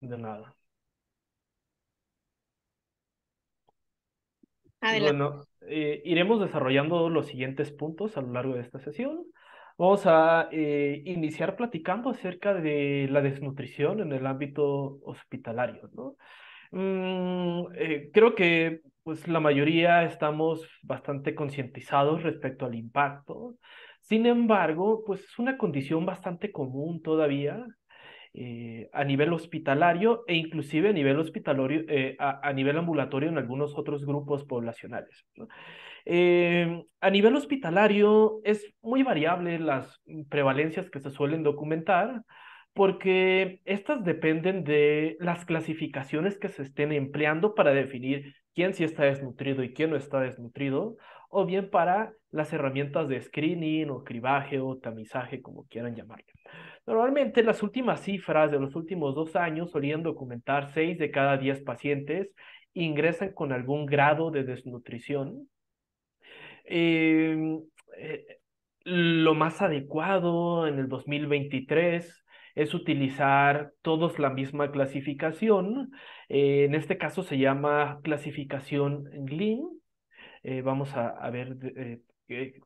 De nada. Pues Adelante. bueno, iremos desarrollando los siguientes puntos a lo largo de esta sesión. Vamos a iniciar platicando acerca de la desnutrición en el ámbito hospitalario, ¿no? Creo que pues la mayoría estamos bastante concientizados respecto al impacto. Sin embargo, pues es una condición bastante común todavía a nivel hospitalario e inclusive a nivel hospitalario, a nivel ambulatorio en algunos otros grupos poblacionales, ¿no? A nivel hospitalario es muy variable las prevalencias que se suelen documentar porque estas dependen de las clasificaciones que se estén empleando para definir quién sí está desnutrido y quién no está desnutrido, o bien para las herramientas de screening o cribaje o tamizaje, como quieran llamarlo. Normalmente las últimas cifras de los últimos 2 años solían documentar 6 de cada 10 pacientes ingresan con algún grado de desnutrición. Eh, eh, lo más adecuado en el 2023 es utilizar todos la misma clasificación. En este caso se llama clasificación GLIM. Vamos a ver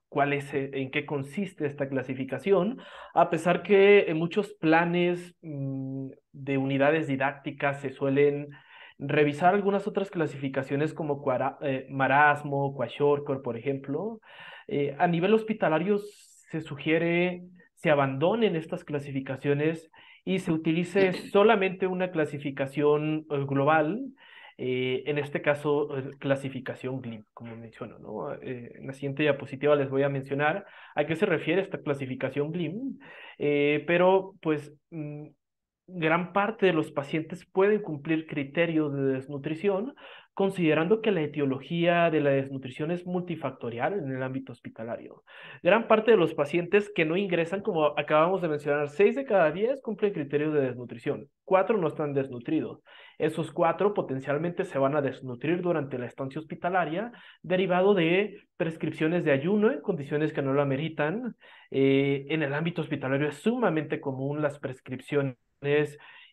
cuál es, en qué consiste esta clasificación, a pesar que en muchos planes de unidades didácticas se suelen revisar algunas otras clasificaciones como marasmo, kwashiorkor, por ejemplo. A nivel hospitalario se sugiere se abandonen estas clasificaciones y se utilice solamente una clasificación global, en este caso, clasificación GLIM, como menciono, ¿no? En la siguiente diapositiva les voy a mencionar a qué se refiere esta clasificación GLIM, pero pues gran parte de los pacientes pueden cumplir criterios de desnutrición, considerando que la etiología de la desnutrición es multifactorial en el ámbito hospitalario. Gran parte de los pacientes que no ingresan, como acabamos de mencionar, 6 de cada 10 cumplen criterios de desnutrición, 4 no están desnutridos. Esos 4 potencialmente se van a desnutrir durante la estancia hospitalaria, derivado de prescripciones de ayuno en condiciones que no lo ameritan. En el ámbito hospitalario es sumamente común las prescripciones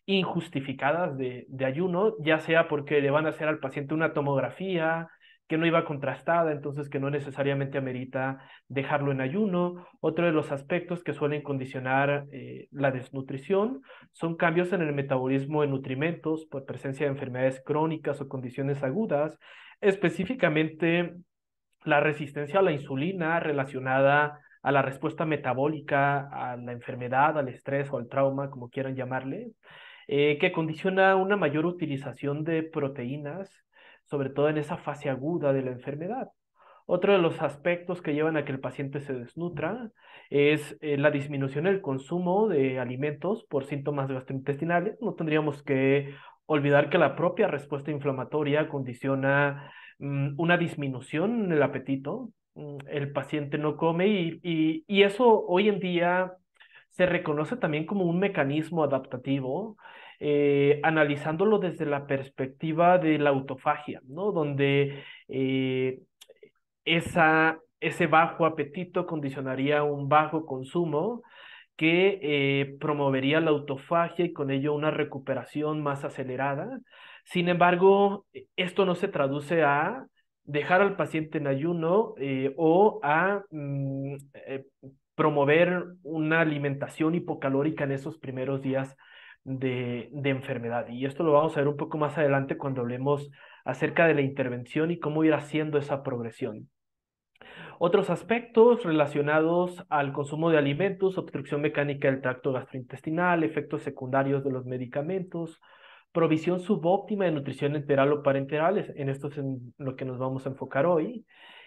injustificadas de ayuno, ya sea porque le van a hacer al paciente una tomografía que no iba contrastada, entonces que no necesariamente amerita dejarlo en ayuno. Otro de los aspectos que suelen condicionar la desnutrición son cambios en el metabolismo de nutrimentos por presencia de enfermedades crónicas o condiciones agudas, específicamente la resistencia a la insulina relacionada a la respuesta metabólica, a la enfermedad, al estrés o al trauma, como quieran llamarle, que condiciona una mayor utilización de proteínas, sobre todo en esa fase aguda de la enfermedad. Otro de los aspectos que llevan a que el paciente se desnutra es la disminución del consumo de alimentos por síntomas gastrointestinales. No tendríamos que olvidar que la propia respuesta inflamatoria condiciona una disminución en el apetito. El paciente no come y eso hoy en día se reconoce también como un mecanismo adaptativo, analizándolo desde la perspectiva de la autofagia, ¿no? Donde ese bajo apetito condicionaría un bajo consumo que promovería la autofagia y con ello una recuperación más acelerada. Sin embargo, esto no se traduce a dejar al paciente en ayuno o a promover una alimentación hipocalórica en esos primeros días de enfermedad. Y esto lo vamos a ver un poco más adelante cuando hablemos acerca de la intervención y cómo ir haciendo esa progresión. Otros aspectos relacionados al consumo de alimentos, obstrucción mecánica del tracto gastrointestinal, efectos secundarios de los medicamentos, provisión subóptima de nutrición enteral o parenteral, en esto es en lo que nos vamos a enfocar hoy.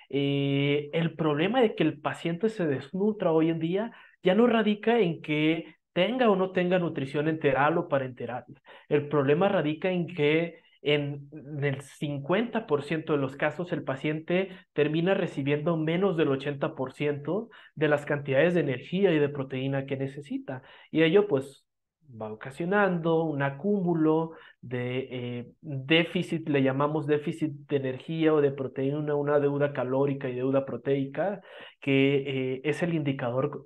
El problema de que el paciente se desnutra hoy en día ya no radica en que tenga o no tenga nutrición enteral o parenteral. El problema radica en que en el 50% de los casos el paciente termina recibiendo menos del 80% de las cantidades de energía y de proteína que necesita. Y ello pues va ocasionando un acúmulo de déficit, le llamamos déficit de energía o de proteína, una deuda calórica y deuda proteica, que es el indicador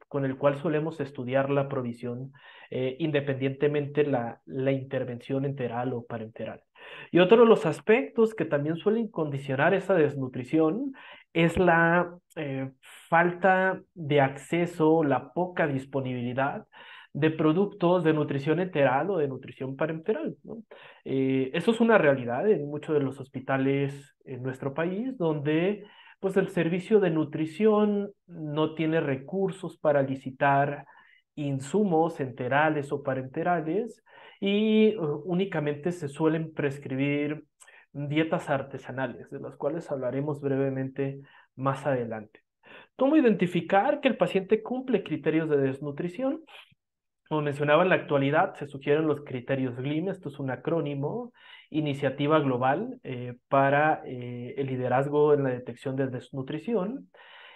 con el cual solemos estudiar la provisión independientemente la intervención enteral o parenteral. Y otro de los aspectos que también suelen condicionar esa desnutrición es la falta de acceso, la poca disponibilidad de productos de nutrición enteral o de nutrición parenteral, ¿no? Eso es una realidad en muchos de los hospitales en nuestro país, donde pues el servicio de nutrición no tiene recursos para licitar insumos enterales o parenterales y únicamente se suelen prescribir dietas artesanales, de las cuales hablaremos brevemente más adelante. ¿Cómo identificar que el paciente cumple criterios de desnutrición? Como mencionaba, en la actualidad se sugieren los criterios GLIM, esto es un acrónimo, Iniciativa Global para el Liderazgo en la Detección de Desnutrición.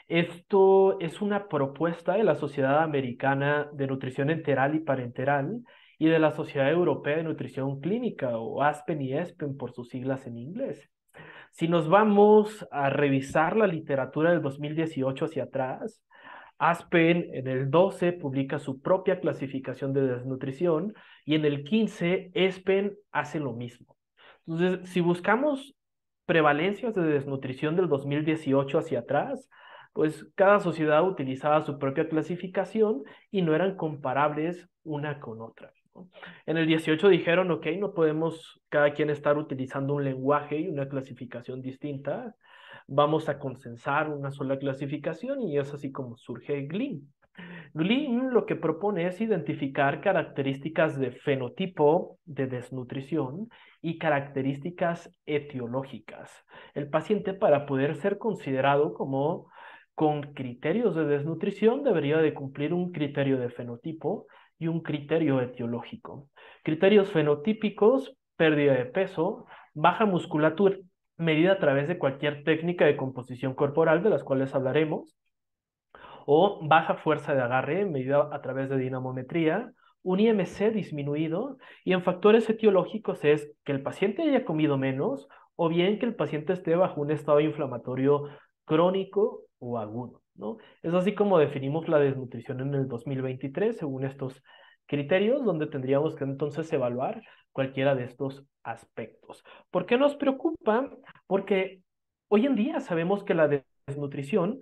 Esto es una propuesta de la Sociedad Americana de Nutrición Enteral y Parenteral y de la Sociedad Europea de Nutrición Clínica, o ASPEN y ESPEN por sus siglas en inglés. Si nos vamos a revisar la literatura del 2018 hacia atrás, Aspen en el 12 publica su propia clasificación de desnutrición y en el 15 Espen hace lo mismo. Entonces, si buscamos prevalencias de desnutrición del 2018 hacia atrás, pues cada sociedad utilizaba su propia clasificación y no eran comparables una con otra, ¿no? En el 18 dijeron, ok, no podemos cada quien estar utilizando un lenguaje y una clasificación distinta, vamos a consensar una sola clasificación y es así como surge GLIM. GLIM lo que propone es identificar características de fenotipo de desnutrición y características etiológicas. El paciente, para poder ser considerado como con criterios de desnutrición, debería de cumplir un criterio de fenotipo y un criterio etiológico. Criterios fenotípicos: pérdida de peso, baja musculatura, medida a través de cualquier técnica de composición corporal, de las cuales hablaremos, o baja fuerza de agarre, medida a través de dinamometría, un IMC disminuido, y en factores etiológicos es que el paciente haya comido menos o bien que el paciente esté bajo un estado inflamatorio crónico o agudo, ¿no? Es así como definimos la desnutrición en el 2023 según estos criterios, donde tendríamos que entonces evaluar cualquiera de estos aspectos. ¿Por qué nos preocupa? Porque hoy en día sabemos que la desnutrición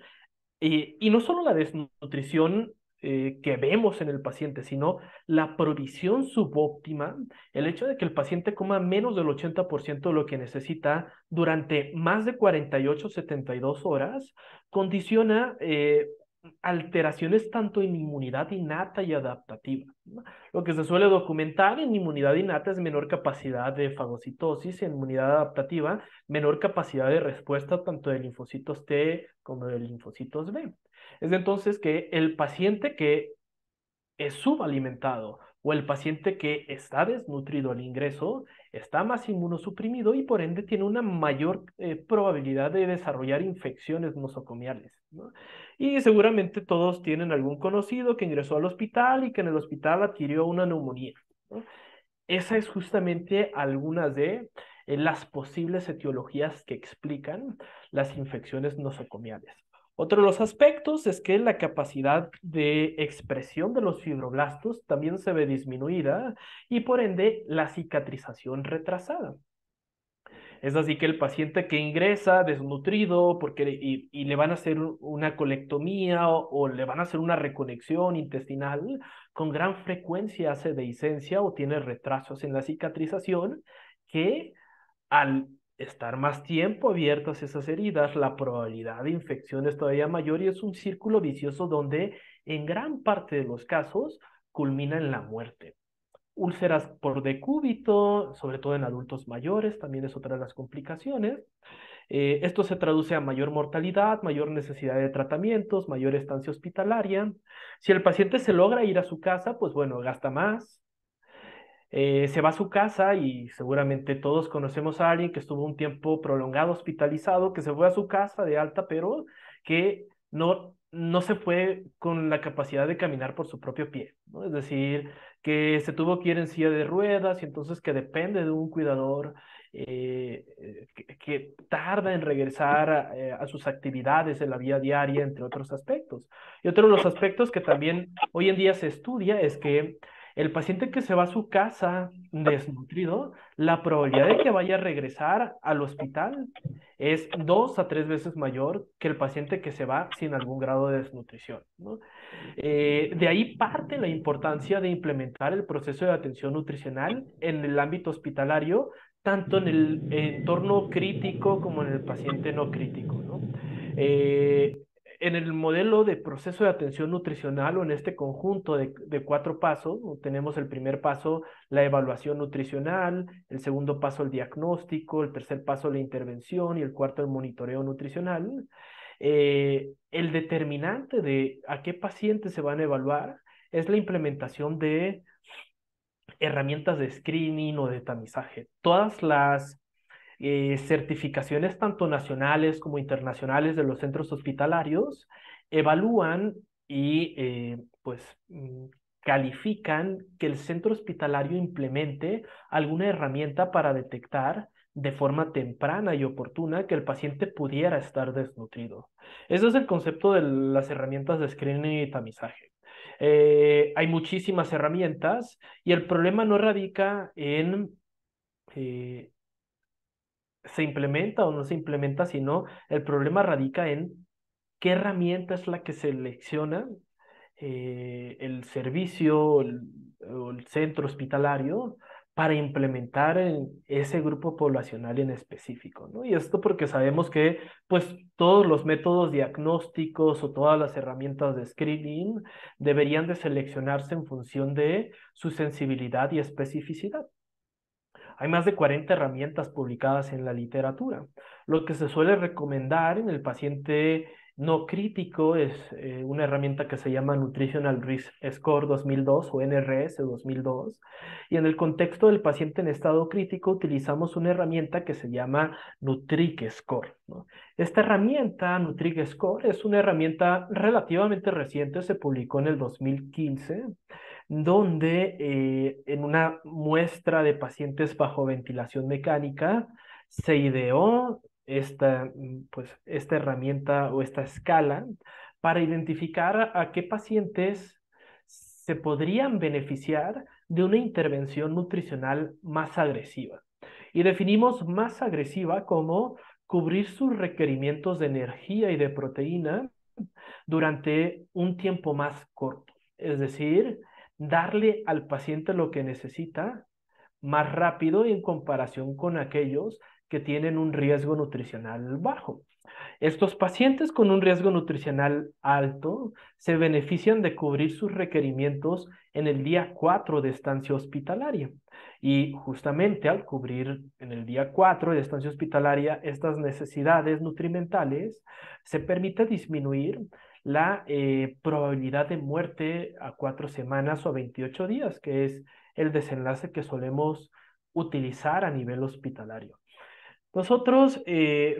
y no solo la desnutrición que vemos en el paciente, sino la provisión subóptima, el hecho de que el paciente coma menos del 80% de lo que necesita durante más de 48, 72 horas, condiciona alteraciones tanto en inmunidad innata y adaptativa, ¿no? Lo que se suele documentar en inmunidad innata es menor capacidad de fagocitosis, en inmunidad adaptativa menor capacidad de respuesta tanto de linfocitos T como de linfocitos B. Es entonces que el paciente que es subalimentado o el paciente que está desnutrido al ingreso está más inmunosuprimido y por ende tiene una mayor probabilidad de desarrollar infecciones nosocomiales, ¿no? Y seguramente todos tienen algún conocido que ingresó al hospital y que en el hospital adquirió una neumonía, ¿no? Esa es justamente algunas de las posibles etiologías que explican las infecciones nosocomiales. Otro de los aspectos es que la capacidad de expresión de los fibroblastos también se ve disminuida y por ende la cicatrización retrasada. Es así que el paciente que ingresa desnutrido y le van a hacer una colectomía o le van a hacer una reconexión intestinal, con gran frecuencia hace dehiscencia o tiene retrasos en la cicatrización que al estar más tiempo abiertas esas heridas, la probabilidad de infección es todavía mayor y es un círculo vicioso donde en gran parte de los casos culmina en la muerte. Úlceras por decúbito, sobre todo en adultos mayores, también es otra de las complicaciones. Esto se traduce a mayor mortalidad, mayor necesidad de tratamientos, mayor estancia hospitalaria. Si el paciente se logra ir a su casa, pues bueno, gasta más. Se va a su casa y seguramente todos conocemos a alguien que estuvo un tiempo prolongado hospitalizado, que se fue a su casa de alta, pero que no se fue con la capacidad de caminar por su propio pie, ¿no? Es decir, que se tuvo que ir en silla de ruedas y entonces que depende de un cuidador que tarda en regresar a sus actividades en la vida diaria, entre otros aspectos. Y otro de los aspectos que también hoy en día se estudia es que El paciente que se va a su casa desnutrido, la probabilidad de que vaya a regresar al hospital es 2 a 3 veces mayor que el paciente que se va sin algún grado de desnutrición, ¿no? De ahí parte la importancia de implementar el proceso de atención nutricional en el ámbito hospitalario, tanto en el entorno crítico como en el paciente no crítico, ¿no? Eh, en el modelo de proceso de atención nutricional o en este conjunto de 4 pasos, ¿no? Tenemos el primer paso, la evaluación nutricional, el segundo paso, el diagnóstico, el tercer paso, la intervención y el cuarto, el monitoreo nutricional. El determinante de a qué pacientes se van a evaluar es la implementación de herramientas de screening o de tamizaje. Todas las certificaciones, tanto nacionales como internacionales de los centros hospitalarios, evalúan y califican que el centro hospitalario implemente alguna herramienta para detectar de forma temprana y oportuna que el paciente pudiera estar desnutrido. Ese es el concepto de las herramientas de screening y tamizaje. Hay muchísimas herramientas y el problema no radica en eh, se implementa o no se implementa, sino el problema radica en qué herramienta es la que selecciona el servicio o el centro hospitalario para implementar en ese grupo poblacional en específico, ¿no? Y esto porque sabemos que, pues, todos los métodos diagnósticos o todas las herramientas de screening deberían de seleccionarse en función de su sensibilidad y especificidad. Hay más de 40 herramientas publicadas en la literatura. Lo que se suele recomendar en el paciente no crítico es una herramienta que se llama Nutritional Risk Score 2002 o NRS 2002. Y en el contexto del paciente en estado crítico utilizamos una herramienta que se llama Nutric Score, ¿no? Esta herramienta, Nutric Score, es una herramienta relativamente reciente, se publicó en el 2015 donde en una muestra de pacientes bajo ventilación mecánica se ideó esta herramienta o esta escala para identificar a qué pacientes se podrían beneficiar de una intervención nutricional más agresiva. Y definimos más agresiva como cubrir sus requerimientos de energía y de proteína durante un tiempo más corto. Es decir, darle al paciente lo que necesita más rápido en comparación con aquellos que tienen un riesgo nutricional bajo. Estos pacientes con un riesgo nutricional alto se benefician de cubrir sus requerimientos en el día 4 de estancia hospitalaria. Y justamente al cubrir en el día 4 de estancia hospitalaria estas necesidades nutrimentales, se permite disminuir la probabilidad de muerte a 4 semanas o a 28 días, que es el desenlace que solemos utilizar a nivel hospitalario. Nosotros,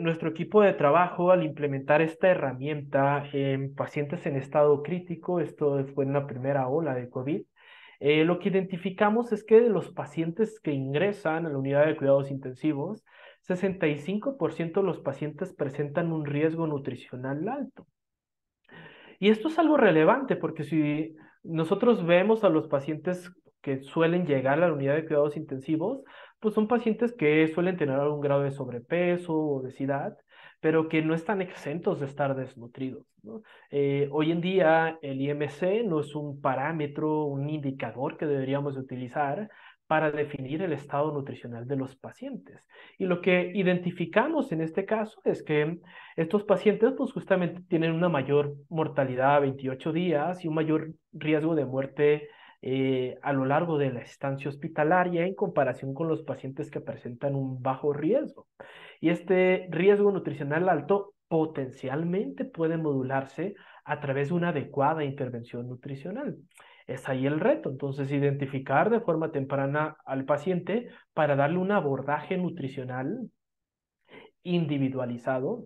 nuestro equipo de trabajo, al implementar esta herramienta en pacientes en estado crítico, esto fue en la primera ola de COVID, lo que identificamos es que de los pacientes que ingresan a la unidad de cuidados intensivos, 65% de los pacientes presentan un riesgo nutricional alto. Y esto es algo relevante porque si nosotros vemos a los pacientes que suelen llegar a la unidad de cuidados intensivos, pues son pacientes que suelen tener algún grado de sobrepeso o obesidad, pero que no están exentos de estar desnutridos, ¿no? Hoy en día el IMC no es un parámetro, un indicador que deberíamos utilizar para definir el estado nutricional de los pacientes. Y lo que identificamos en este caso es que estos pacientes, pues justamente tienen una mayor mortalidad a 28 días y un mayor riesgo de muerte a lo largo de la estancia hospitalaria en comparación con los pacientes que presentan un bajo riesgo. Y este riesgo nutricional alto potencialmente puede modularse a través de una adecuada intervención nutricional. Es ahí el reto, entonces, identificar de forma temprana al paciente para darle un abordaje nutricional individualizado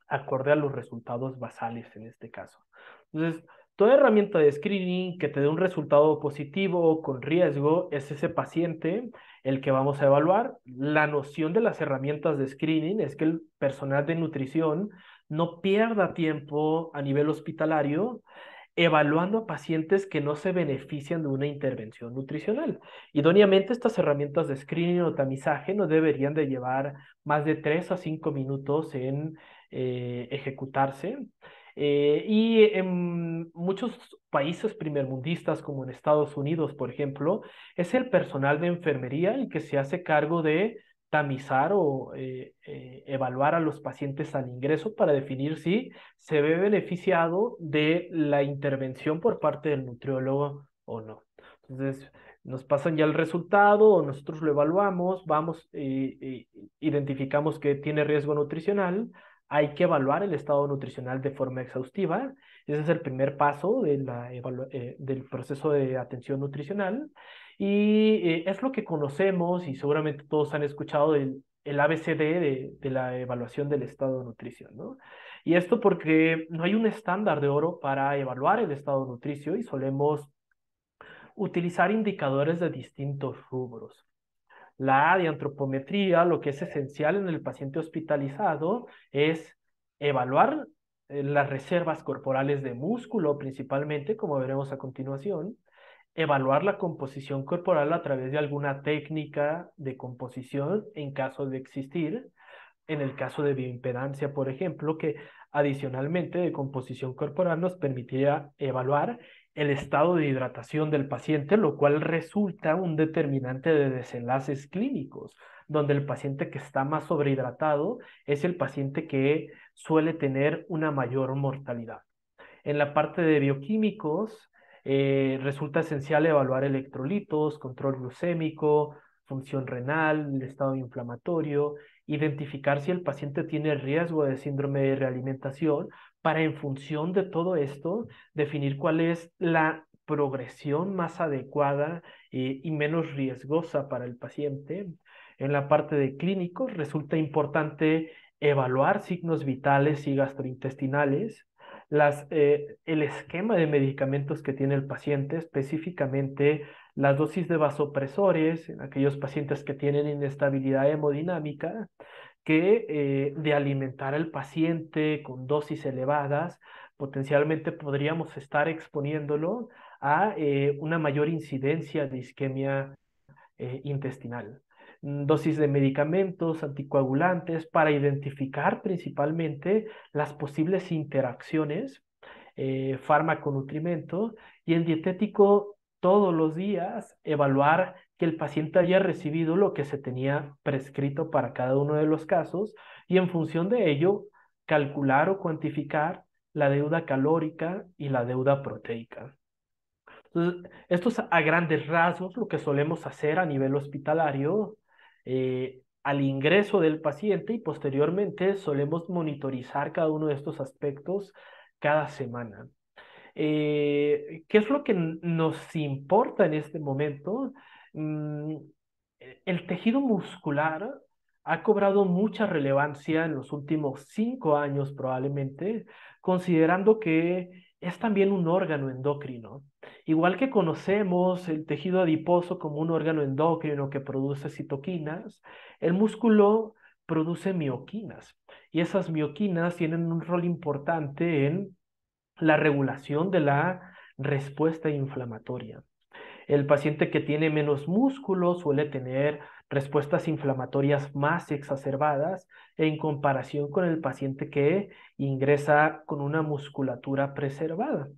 acorde a los resultados basales en este caso. Entonces, toda herramienta de screening que te dé un resultado positivo con riesgo es ese paciente el que vamos a evaluar. La noción de las herramientas de screening es que el personal de nutrición no pierda tiempo a nivel hospitalario evaluando a pacientes que no se benefician de una intervención nutricional. Idóneamente, estas herramientas de screening o tamizaje no deberían de llevar más de 3 a 5 minutos en ejecutarse. Y en muchos países primermundistas, como en Estados Unidos, por ejemplo, es el personal de enfermería el que se hace cargo de tamizar o evaluar a los pacientes al ingreso para definir si se ve beneficiado de la intervención por parte del nutriólogo o no. Entonces, nos pasan ya el resultado o nosotros lo evaluamos, vamos, identificamos que tiene riesgo nutricional, hay que evaluar el estado nutricional de forma exhaustiva. Ese es el primer paso de del proceso de atención nutricional. Y es lo que conocemos y seguramente todos han escuchado el ABCD de la evaluación del estado de nutrición, ¿no? Y esto porque no hay un estándar de oro para evaluar el estado nutricio y solemos utilizar indicadores de distintos rubros. La A de antropometría, lo que es esencial en el paciente hospitalizado es evaluar las reservas corporales de músculo principalmente, como veremos a continuación, evaluar la composición corporal a través de alguna técnica de composición en caso de existir, en el caso de bioimpedancia, por ejemplo, que adicionalmente de composición corporal nos permitiría evaluar el estado de hidratación del paciente, lo cual resulta un determinante de desenlaces clínicos, donde el paciente que está más sobrehidratado es el paciente que suele tener una mayor mortalidad. En la parte de bioquímicos, resulta esencial evaluar electrolitos, control glucémico, función renal, el estado inflamatorio, identificar si el paciente tiene riesgo de síndrome de realimentación para, en función de todo esto, definir cuál es la progresión más adecuada y menos riesgosa para el paciente. En la parte de clínicos resulta importante evaluar signos vitales y gastrointestinales, el esquema de medicamentos que tiene el paciente, específicamente las dosis de vasopresores en aquellos pacientes que tienen inestabilidad hemodinámica, que de alimentar al paciente con dosis elevadas, potencialmente podríamos estar exponiéndolo a una mayor incidencia de isquemia intestinal. Dosis de medicamentos anticoagulantes para identificar principalmente las posibles interacciones fármaco-nutrimento, y en dietético todos los días evaluar que el paciente haya recibido lo que se tenía prescrito para cada uno de los casos y en función de ello calcular o cuantificar la deuda calórica y la deuda proteica. Entonces, esto es a grandes rasgos lo que solemos hacer a nivel hospitalario al ingreso del paciente, y posteriormente solemos monitorizar cada uno de estos aspectos cada semana. ¿Qué es lo que nos importa en este momento? Mm, el tejido muscular ha cobrado mucha relevancia en los últimos 5 años probablemente, considerando que es también un órgano endocrino. Igual que conocemos el tejido adiposo como un órgano endocrino que produce citoquinas, el músculo produce mioquinas, y esas mioquinas tienen un rol importante en la regulación de la respuesta inflamatoria. El paciente que tiene menos músculo suele tener respuestas inflamatorias más exacerbadas en comparación con el paciente que ingresa con una musculatura preservada.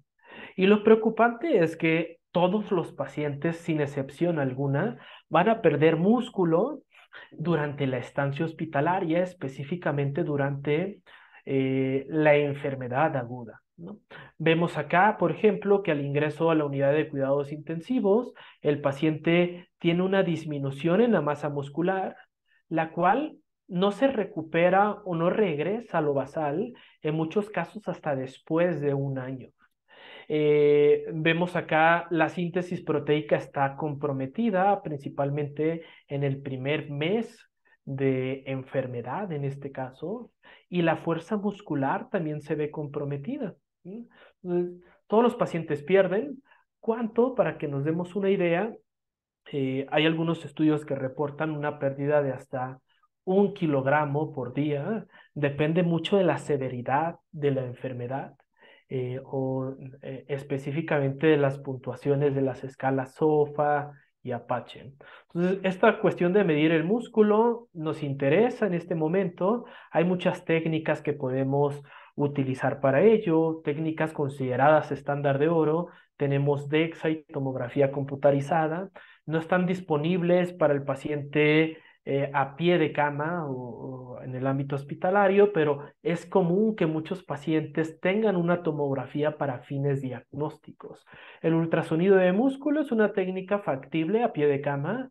Y lo preocupante es que todos los pacientes, sin excepción alguna, van a perder músculo durante la estancia hospitalaria, específicamente durante la enfermedad aguda, ¿no? Vemos acá, por ejemplo, que al ingreso a la unidad de cuidados intensivos, el paciente tiene una disminución en la masa muscular, la cual no se recupera o no regresa a lo basal, en muchos casos hasta después de un año. Vemos acá la síntesis proteica está comprometida principalmente en el primer mes de enfermedad, en este caso, y la fuerza muscular también se ve comprometida. Entonces, todos los pacientes pierden. ¿Cuánto? Para que nos demos una idea, hay algunos estudios que reportan una pérdida de hasta 1 kilogramo por día. Depende mucho de la severidad de la enfermedad. específicamente de las puntuaciones de las escalas SOFA y Apache. Entonces, esta cuestión de medir el músculo nos interesa en este momento. Hay muchas técnicas que podemos utilizar para ello, técnicas consideradas estándar de oro. Tenemos DEXA y tomografía computarizada. No están disponibles para el paciente a pie de cama o en el ámbito hospitalario, pero es común que muchos pacientes tengan una tomografía para fines diagnósticos. El ultrasonido de músculo es una técnica factible a pie de cama,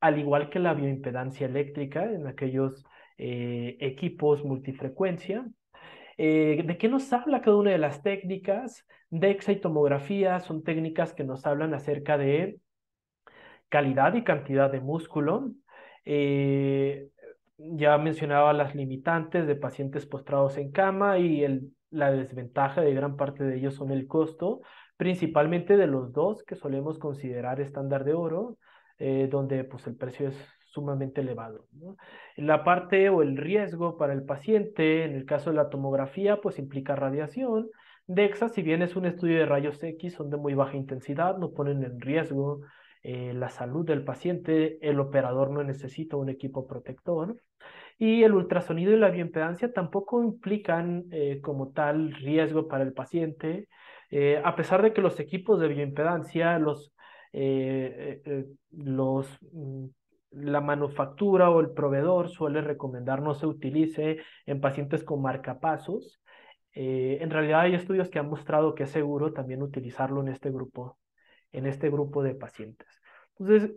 al igual que la bioimpedancia eléctrica en aquellos equipos multifrecuencia. ¿De qué nos habla cada una de las técnicas? DEXA y tomografía son técnicas que nos hablan acerca de calidad y cantidad de músculo. Eh, ya mencionaba las limitantes de pacientes postrados en cama y la desventaja de gran parte de ellos son el costo, principalmente de los dos que solemos considerar estándar de oro, donde pues el precio es sumamente elevado, ¿no? La parte o el riesgo para el paciente, en el caso de la tomografía, pues implica radiación. DEXA, si bien es un estudio de rayos X, son de muy baja intensidad, no ponen en riesgo la salud del paciente, el operador no necesita un equipo protector y el ultrasonido y la bioimpedancia tampoco implican como tal riesgo para el paciente, a pesar de que los equipos de bioimpedancia, la manufactura o el proveedor suele recomendar no se utilice en pacientes con marcapasos. En realidad hay estudios que han mostrado que es seguro también utilizarlo en este grupo de pacientes. Entonces,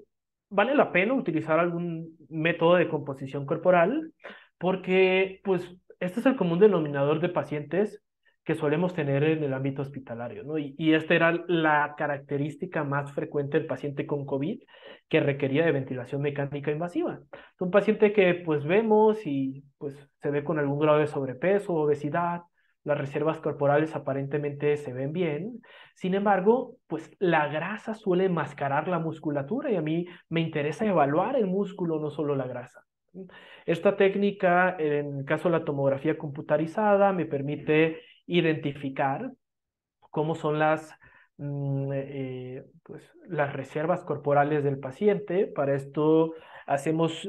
vale la pena utilizar algún método de composición corporal porque, pues, este es el común denominador de pacientes que solemos tener en el ámbito hospitalario, ¿no? Y esta era la característica más frecuente del paciente con COVID que requería de ventilación mecánica invasiva. Un paciente que, pues, vemos y, pues, se ve con algún grado de sobrepeso, obesidad, las reservas corporales aparentemente se ven bien. Sin embargo, pues la grasa suele mascarar la musculatura y a mí me interesa evaluar el músculo, no solo la grasa. Esta técnica, en el caso de la tomografía computarizada, me permite identificar cómo son pues, las reservas corporales del paciente. Para esto hacemos,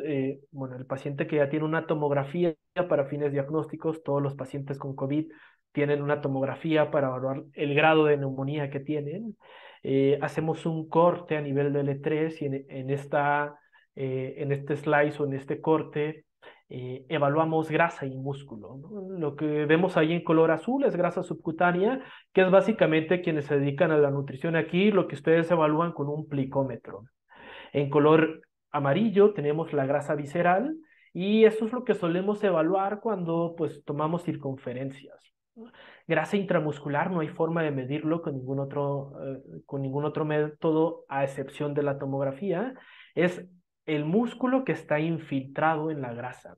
bueno, el paciente que ya tiene una tomografía para fines diagnósticos, todos los pacientes con COVID tienen una tomografía para evaluar el grado de neumonía que tienen. Hacemos un corte a nivel de L3 y en este slice o en este corte evaluamos grasa y músculo, ¿no? Lo que vemos ahí en color azul es grasa subcutánea, que es básicamente quienes se dedican a la nutrición aquí, lo que ustedes evalúan con un plicómetro. En color amarillo tenemos la grasa visceral y eso es lo que solemos evaluar cuando pues tomamos circunferencias. Grasa intramuscular no hay forma de medirlo con ningún otro método a excepción de la tomografía. Es el músculo que está infiltrado en la grasa.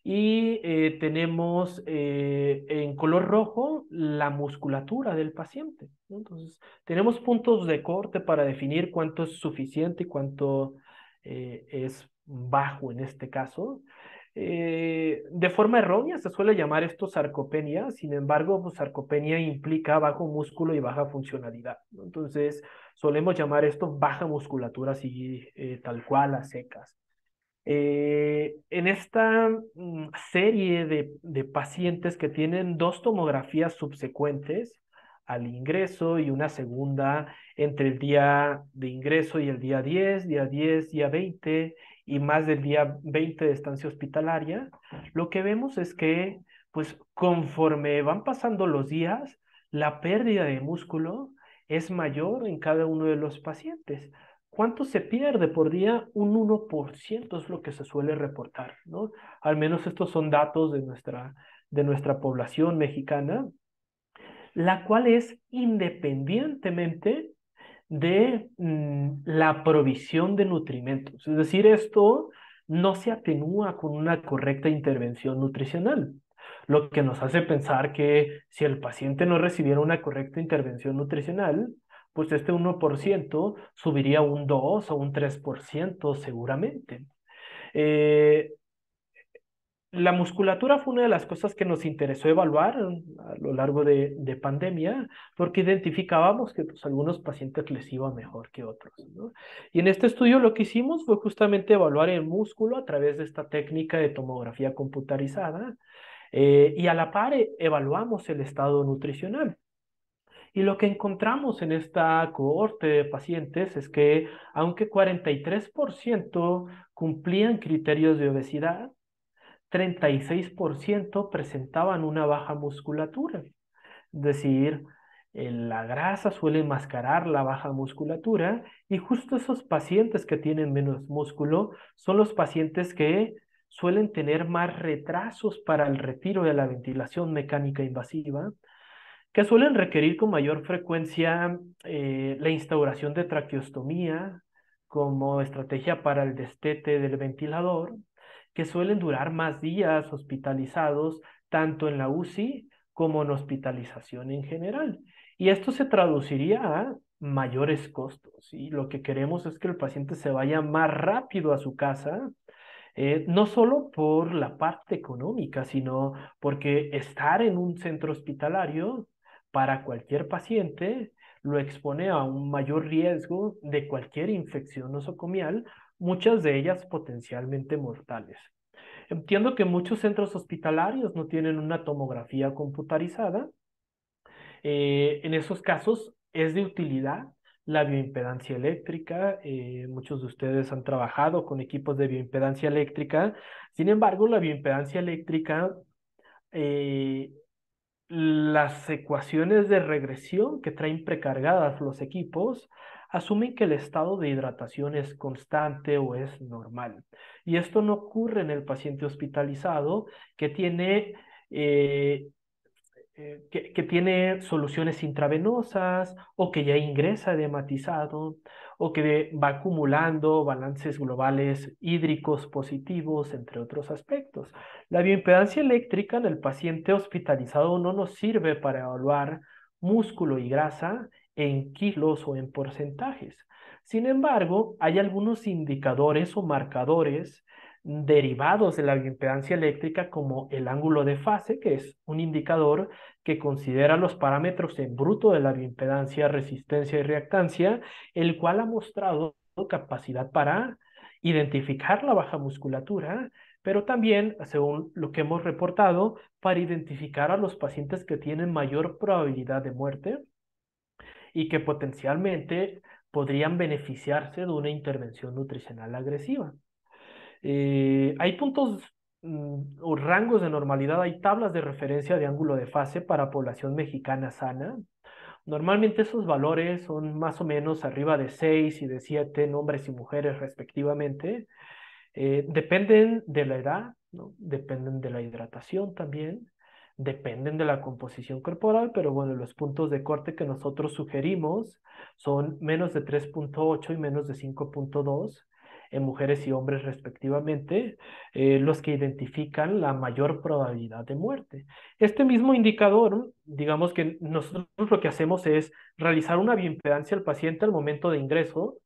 Y tenemos en color rojo la musculatura del paciente, ¿no? Entonces, tenemos puntos de corte para definir cuánto es suficiente y cuánto es bajo en este caso. De forma errónea se suele llamar esto sarcopenia, sin embargo, pues, sarcopenia implica bajo músculo y baja funcionalidad, ¿no? Entonces, solemos llamar esto baja musculatura, así tal cual, a secas. En esta serie de pacientes que tienen dos tomografías subsecuentes al ingreso y una segunda entre el día de ingreso y el día 10, día 20 y más del día 20 de estancia hospitalaria, lo que vemos es que, pues, conforme van pasando los días, la pérdida de músculo es mayor en cada uno de los pacientes. ¿Cuánto se pierde por día? Un 1% es lo que se suele reportar, ¿no? Al menos estos son datos de nuestra población mexicana, la cual es independientemente de la provisión de nutrimentos. Es decir, esto no se atenúa con una correcta intervención nutricional, lo que nos hace pensar que si el paciente no recibiera una correcta intervención nutricional, pues este 1% subiría un 2 o un 3% seguramente. Eh, La musculatura fue una de las cosas que nos interesó evaluar a lo largo de pandemia, porque identificábamos que pues, algunos pacientes les iba mejor que otros, ¿no? Y en este estudio lo que hicimos fue justamente evaluar el músculo a través de esta técnica de tomografía computarizada, y a la par evaluamos el estado nutricional. Y lo que encontramos en esta cohorte de pacientes es que aunque 43% cumplían criterios de obesidad, 36% presentaban una baja musculatura. Es decir, la grasa suele enmascarar la baja musculatura y justo esos pacientes que tienen menos músculo son los pacientes que suelen tener más retrasos para el retiro de la ventilación mecánica invasiva, que suelen requerir con mayor frecuencia la instauración de traqueostomía como estrategia para el destete del ventilador, que suelen durar más días hospitalizados tanto en la UCI como en hospitalización en general. Y esto se traduciría a mayores costos. Y lo que queremos es que el paciente se vaya más rápido a su casa, no solo por la parte económica, sino porque estar en un centro hospitalario para cualquier paciente lo expone a un mayor riesgo de cualquier infección nosocomial, muchas de ellas potencialmente mortales. Entiendo que muchos centros hospitalarios no tienen una tomografía computarizada. En esos casos es de utilidad la bioimpedancia eléctrica. Muchos de ustedes han trabajado con equipos de bioimpedancia eléctrica. Sin embargo, la bioimpedancia eléctrica, eh, las ecuaciones de regresión que traen precargadas los equipos asumen que el estado de hidratación es constante o es normal. Y esto no ocurre en el paciente hospitalizado que tiene eh, que tiene soluciones intravenosas o que ya ingresa hematizado o que va acumulando balances globales hídricos positivos, entre otros aspectos. La bioimpedancia eléctrica en el paciente hospitalizado no nos sirve para evaluar músculo y grasa en kilos o en porcentajes. Sin embargo, hay algunos indicadores o marcadores derivados de la bioimpedancia eléctrica como el ángulo de fase, que es un indicador que considera los parámetros en bruto de la bioimpedancia, resistencia y reactancia, el cual ha mostrado capacidad para identificar la baja musculatura, pero también, según lo que hemos reportado, para identificar a los pacientes que tienen mayor probabilidad de muerte y que potencialmente podrían beneficiarse de una intervención nutricional agresiva. Hay puntos o rangos de normalidad, hay tablas de referencia de ángulo de fase para población mexicana sana. Normalmente esos valores son más o menos arriba de 6 y de 7 en hombres y mujeres respectivamente. Dependen de la edad, ¿no? Dependen de la hidratación también, dependen de la composición corporal, pero bueno, los puntos de corte que nosotros sugerimos son menos de 3,8 y menos de 5,2 en mujeres y hombres respectivamente, los que identifican la mayor probabilidad de muerte. Este mismo indicador, digamos que nosotros lo que hacemos es realizar una bioimpedancia al paciente al momento de ingreso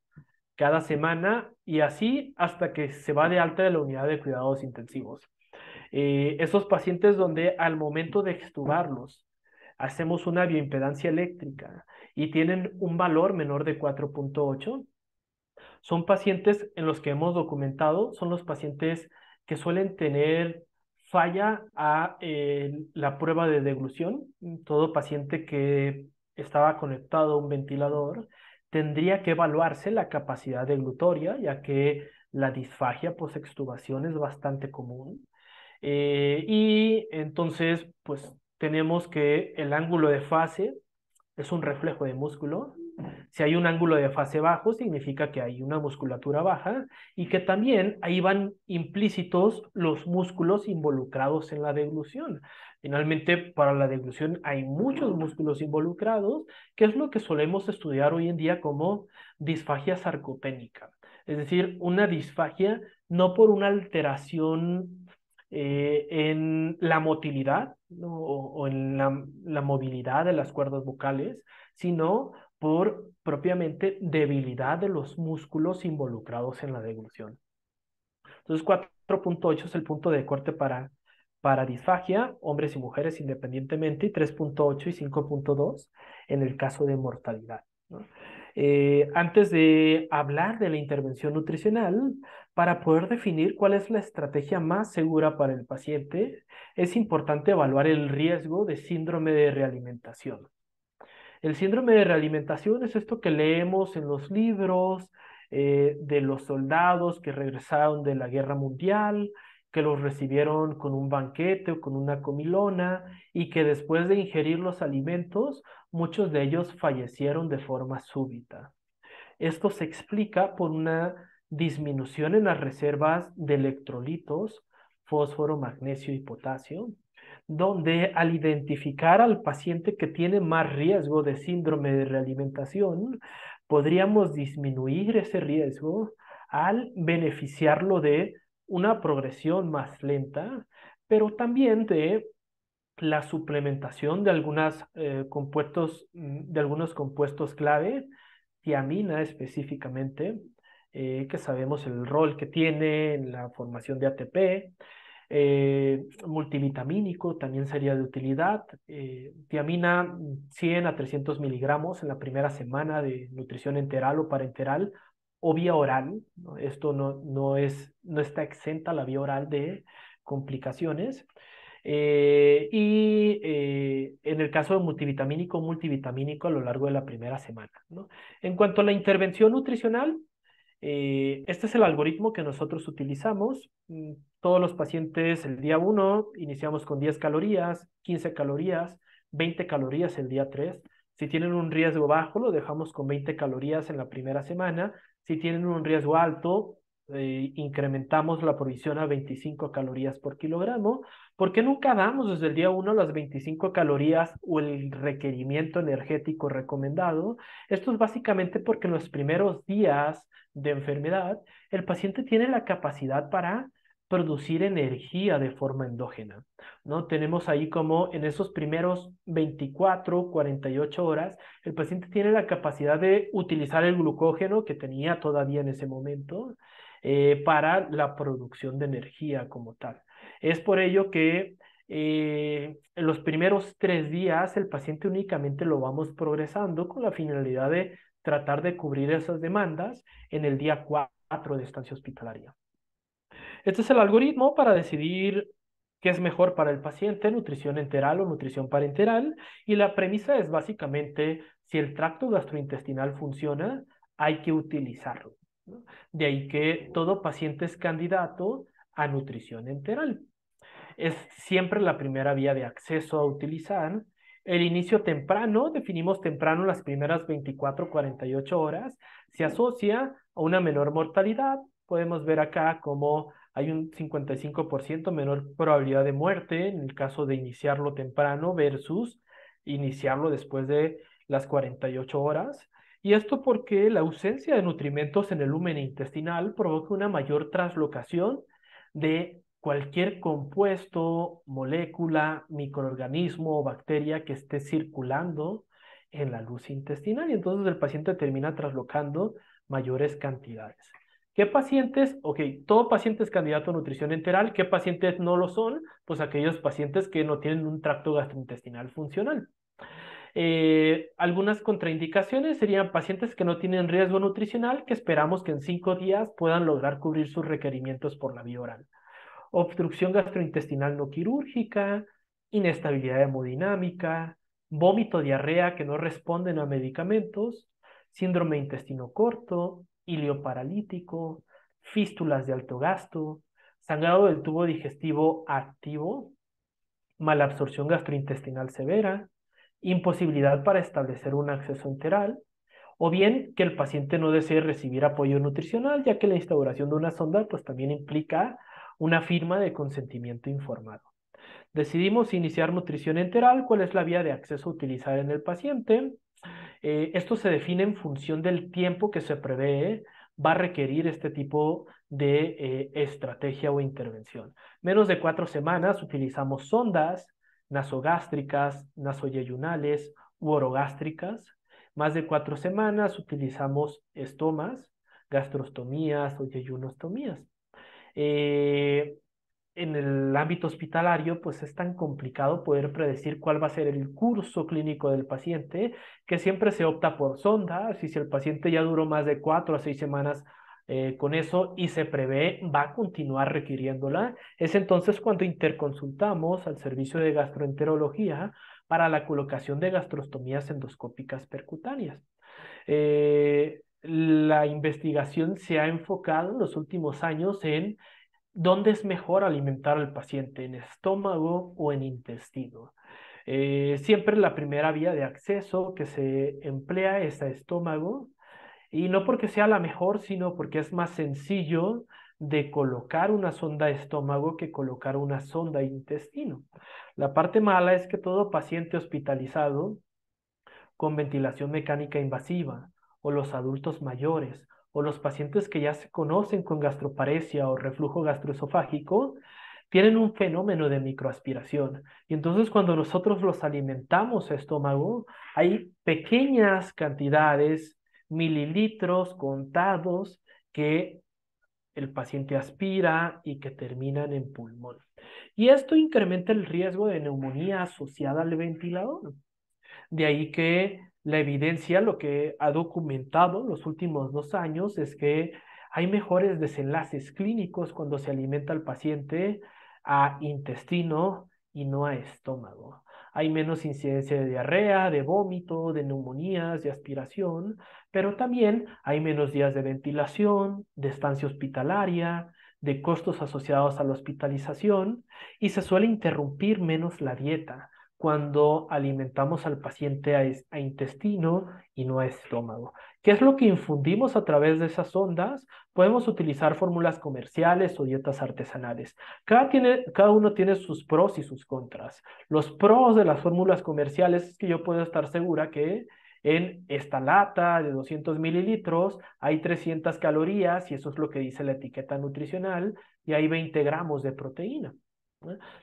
cada semana y así hasta que se va de alta de la unidad de cuidados intensivos. Esos pacientes donde al momento de extubarlos hacemos una bioimpedancia eléctrica y tienen un valor menor de 4,8, son pacientes en los que hemos documentado, son los pacientes que suelen tener falla a la prueba de deglución. Todo paciente que estaba conectado a un ventilador tendría que evaluarse la capacidad deglutoria, ya que la disfagia post-extubación es bastante común. Y entonces, pues tenemos que el ángulo de fase es un reflejo de músculo. Si hay un ángulo de fase bajo, significa que hay una musculatura baja y que también ahí van implícitos los músculos involucrados en la deglución. Finalmente, para la deglución hay muchos músculos involucrados, que es lo que solemos estudiar hoy en día como disfagia sarcopénica. Es decir, una disfagia no por una alteración en la motilidad, ¿no? O en la movilidad de las cuerdas vocales, sino por propiamente debilidad de los músculos involucrados en la deglución. Entonces 4.8 es el punto de corte para disfagia, hombres y mujeres independientemente, y 3.8 y 5.2 en el caso de mortalidad, ¿no? Antes de hablar de la intervención nutricional, para poder definir cuál es la estrategia más segura para el paciente, es importante evaluar el riesgo de síndrome de realimentación. El síndrome de realimentación es esto que leemos en los libros de los soldados que regresaron de la guerra mundial, que los recibieron con un banquete o con una comilona y que después de ingerir los alimentos, muchos de ellos fallecieron de forma súbita. Esto se explica por una disminución en las reservas de electrolitos, fósforo, magnesio y potasio, donde al identificar al paciente que tiene más riesgo de síndrome de realimentación, podríamos disminuir ese riesgo al beneficiarlo de una progresión más lenta, pero también de la suplementación de de algunos compuestos clave, tiamina específicamente, que sabemos el rol que tiene en la formación de ATP, multivitamínico también sería de utilidad, tiamina 100 a 300 miligramos en la primera semana de nutrición enteral o parenteral o vía oral, ¿no? Esto no está exenta la vía oral de complicaciones. En el caso de multivitamínico a lo largo de la primera semana, ¿no? En cuanto a la intervención nutricional, este es el algoritmo que nosotros utilizamos. Todos los pacientes el día 1 iniciamos con 10 calorías, 15 calorías, 20 calorías el día 3. Si tienen un riesgo bajo, lo dejamos con 20 calorías en la primera semana. Si tienen un riesgo alto, incrementamos la provisión a 25 calorías por kilogramo. ¿Por qué nunca damos desde el día 1 las 25 calorías o el requerimiento energético recomendado? Esto es básicamente porque en los primeros días de enfermedad, el paciente tiene la capacidad para producir energía de forma endógena, ¿no? Tenemos ahí como en esos primeros 24, 48 horas, el paciente tiene la capacidad de utilizar el glucógeno que tenía todavía en ese momento para la producción de energía como tal. Es por ello que en los primeros 3 días el paciente únicamente lo vamos progresando con la finalidad de tratar de cubrir esas demandas en el día 4 de estancia hospitalaria. Este es el algoritmo para decidir qué es mejor para el paciente, nutrición enteral o nutrición parenteral, y la premisa es básicamente si el tracto gastrointestinal funciona, hay que utilizarlo, ¿no? De ahí que todo paciente es candidato a nutrición enteral. Es siempre la primera vía de acceso a utilizar. El inicio temprano, definimos temprano las primeras 24, 48 horas, se asocia a una menor mortalidad. Podemos ver acá como hay un 55% menor probabilidad de muerte en el caso de iniciarlo temprano versus iniciarlo después de las 48 horas. Y esto porque la ausencia de nutrimentos en el lumen intestinal provoca una mayor translocación de cualquier compuesto, molécula, microorganismo o bacteria que esté circulando en la luz intestinal y entonces el paciente termina traslocando mayores cantidades. ¿Qué pacientes? Ok, todo paciente es candidato a nutrición enteral. ¿Qué pacientes no lo son? Pues aquellos pacientes que no tienen un tracto gastrointestinal funcional. Algunas contraindicaciones serían pacientes que no tienen riesgo nutricional, que esperamos que en 5 días puedan lograr cubrir sus requerimientos por la vía oral. Obstrucción gastrointestinal no quirúrgica, inestabilidad hemodinámica, vómito, diarrea que no responden a medicamentos, síndrome de intestino corto, ilioparalítico, fístulas de alto gasto, sangrado del tubo digestivo activo, malabsorción gastrointestinal severa, imposibilidad para establecer un acceso enteral, o bien que el paciente no desee recibir apoyo nutricional, ya que la instauración de una sonda pues también implica una firma de consentimiento informado. Decidimos iniciar nutrición enteral, cuál es la vía de acceso a utilizar en el paciente. Esto se define en función del tiempo que se prevé va a requerir este tipo de estrategia o intervención. Menos de 4 semanas utilizamos sondas nasogástricas, nasoyeyunales u orogástricas. Más de 4 semanas utilizamos estomas, gastrostomías o yeyunostomías. Eh, en el ámbito hospitalario, pues es tan complicado poder predecir cuál va a ser el curso clínico del paciente, que siempre se opta por sondas, y si el paciente ya duró más de 4 a 6 semanas con eso y se prevé va a continuar requiriéndola, es entonces cuando interconsultamos al servicio de gastroenterología para la colocación de gastrostomías endoscópicas percutáneas. La investigación se ha enfocado en los últimos años en ¿dónde es mejor alimentar al paciente? ¿En estómago o en intestino? Siempre la primera vía de acceso que se emplea es a estómago, y no porque sea la mejor, sino porque es más sencillo de colocar una sonda de estómago que colocar una sonda de intestino. La parte mala es que todo paciente hospitalizado con ventilación mecánica invasiva, o los adultos mayores, o los pacientes que ya se conocen con gastroparesia o reflujo gastroesofágico, tienen un fenómeno de microaspiración. Y entonces cuando nosotros los alimentamos a estómago, hay pequeñas cantidades, mililitros contados, que el paciente aspira y que terminan en pulmón. Y esto incrementa el riesgo de neumonía asociada al ventilador. De ahí que la evidencia, lo que ha documentado los últimos 2 años, es que hay mejores desenlaces clínicos cuando se alimenta al paciente a intestino y no a estómago. Hay menos incidencia de diarrea, de vómito, de neumonías, de aspiración, pero también hay menos días de ventilación, de estancia hospitalaria, de costos asociados a la hospitalización, y se suele interrumpir menos la dieta cuando alimentamos al paciente a intestino y no a estómago. ¿Qué es lo que infundimos a través de esas ondas? Podemos utilizar fórmulas comerciales o dietas artesanales. Cada uno tiene sus pros y sus contras. Los pros de las fórmulas comerciales es que yo puedo estar segura que en esta lata de 200 mililitros hay 300 calorías, y eso es lo que dice la etiqueta nutricional, y hay 20 gramos de proteína.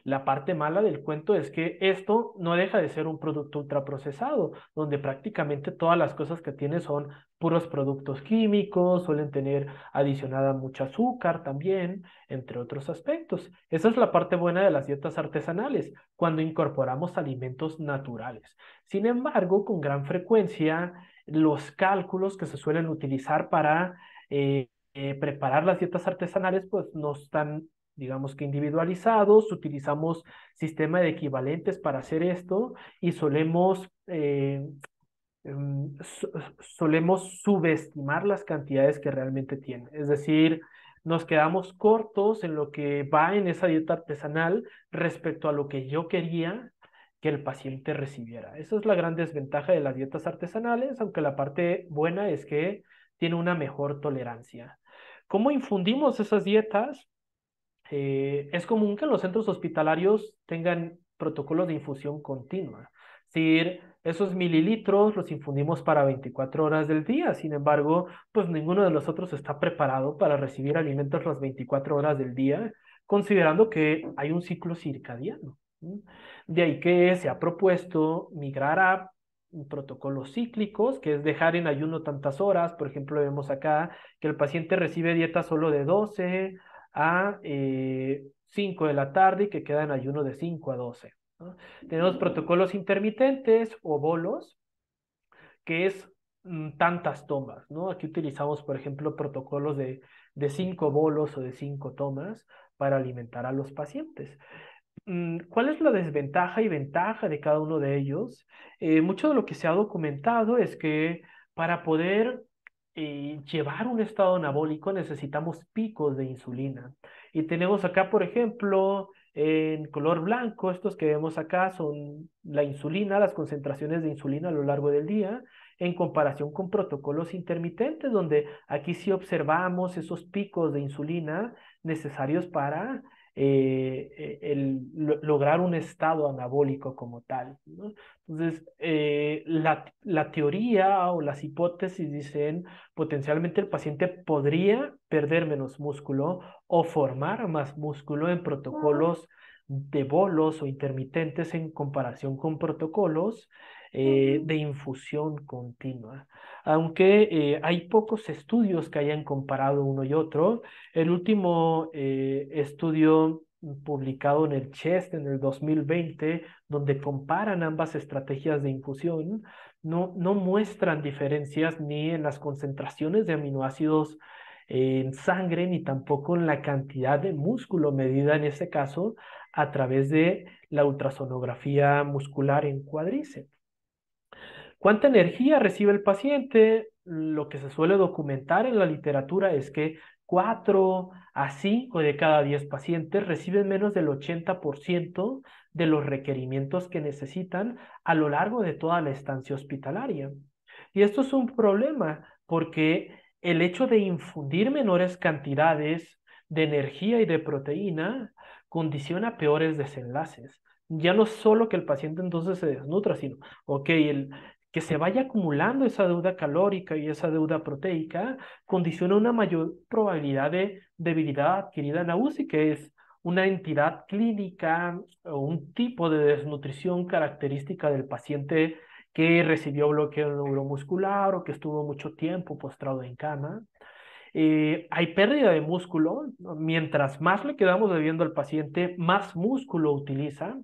La parte mala del cuento es que esto no deja de ser un producto ultraprocesado, donde prácticamente todas las cosas que tiene son puros productos químicos, suelen tener adicionada mucho azúcar también, entre otros aspectos. Esa es la parte buena de las dietas artesanales, cuando incorporamos alimentos naturales. Sin embargo, con gran frecuencia, los cálculos que se suelen utilizar para preparar las dietas artesanales, pues no están, digamos que, individualizados. Utilizamos sistema de equivalentes para hacer esto, y solemos subestimar las cantidades que realmente tiene. Es decir, nos quedamos cortos en lo que va en esa dieta artesanal respecto a lo que yo quería que el paciente recibiera. Esa es la gran desventaja de las dietas artesanales, aunque la parte buena es que tiene una mejor tolerancia. ¿Cómo infundimos esas dietas? Es común que los centros hospitalarios tengan protocolos de infusión continua. Es decir, esos mililitros los infundimos para 24 horas del día. Sin embargo, pues ninguno de nosotros está preparado para recibir alimentos las 24 horas del día, considerando que hay un ciclo circadiano. De ahí que se ha propuesto migrar a protocolos cíclicos, que es dejar en ayuno tantas horas. Por ejemplo, vemos acá que el paciente recibe dieta solo de 12 a 5 de la tarde, y que queda en ayuno de 5 a 12, ¿no? Tenemos protocolos intermitentes o bolos, que es tantas tomas, ¿no? Aquí utilizamos, por ejemplo, protocolos de 5 bolos o de 5 tomas para alimentar a los pacientes. ¿Cuál es la desventaja y ventaja de cada uno de ellos? Mucho de lo que se ha documentado es que para poder llevar un estado anabólico necesitamos picos de insulina. Y tenemos acá, por ejemplo, en color blanco, estos que vemos acá son la insulina, las concentraciones de insulina a lo largo del día, en comparación con protocolos intermitentes, donde aquí sí observamos esos picos de insulina necesarios para lograr un estado anabólico como tal, ¿no? Entonces, la teoría o las hipótesis dicen potencialmente el paciente podría perder menos músculo o formar más músculo en protocolos de bolos o intermitentes en comparación con protocolos de infusión continua. aunque hay pocos estudios que hayan comparado uno y otro. El último estudio publicado en el CHEST en el 2020, donde comparan ambas estrategias de infusión, no muestran diferencias ni en las concentraciones de aminoácidos en sangre, ni tampoco en la cantidad de músculo medida en ese caso a través de la ultrasonografía muscular en cuádriceps. ¿Cuánta energía recibe el paciente? Lo que se suele documentar en la literatura es que 4 a 5 de cada 10 pacientes reciben menos del 80% de los requerimientos que necesitan a lo largo de toda la estancia hospitalaria. Y esto es un problema porque el hecho de infundir menores cantidades de energía y de proteína condiciona peores desenlaces. Ya no solo que el paciente entonces se desnutra, sino, ok, que se vaya acumulando esa deuda calórica y esa deuda proteica condiciona una mayor probabilidad de debilidad adquirida en la UCI, que es una entidad clínica o un tipo de desnutrición característica del paciente que recibió bloqueo neuromuscular o que estuvo mucho tiempo postrado en cama. Hay pérdida de músculo. Mientras más le quedamos debiendo al paciente, más músculo utiliza.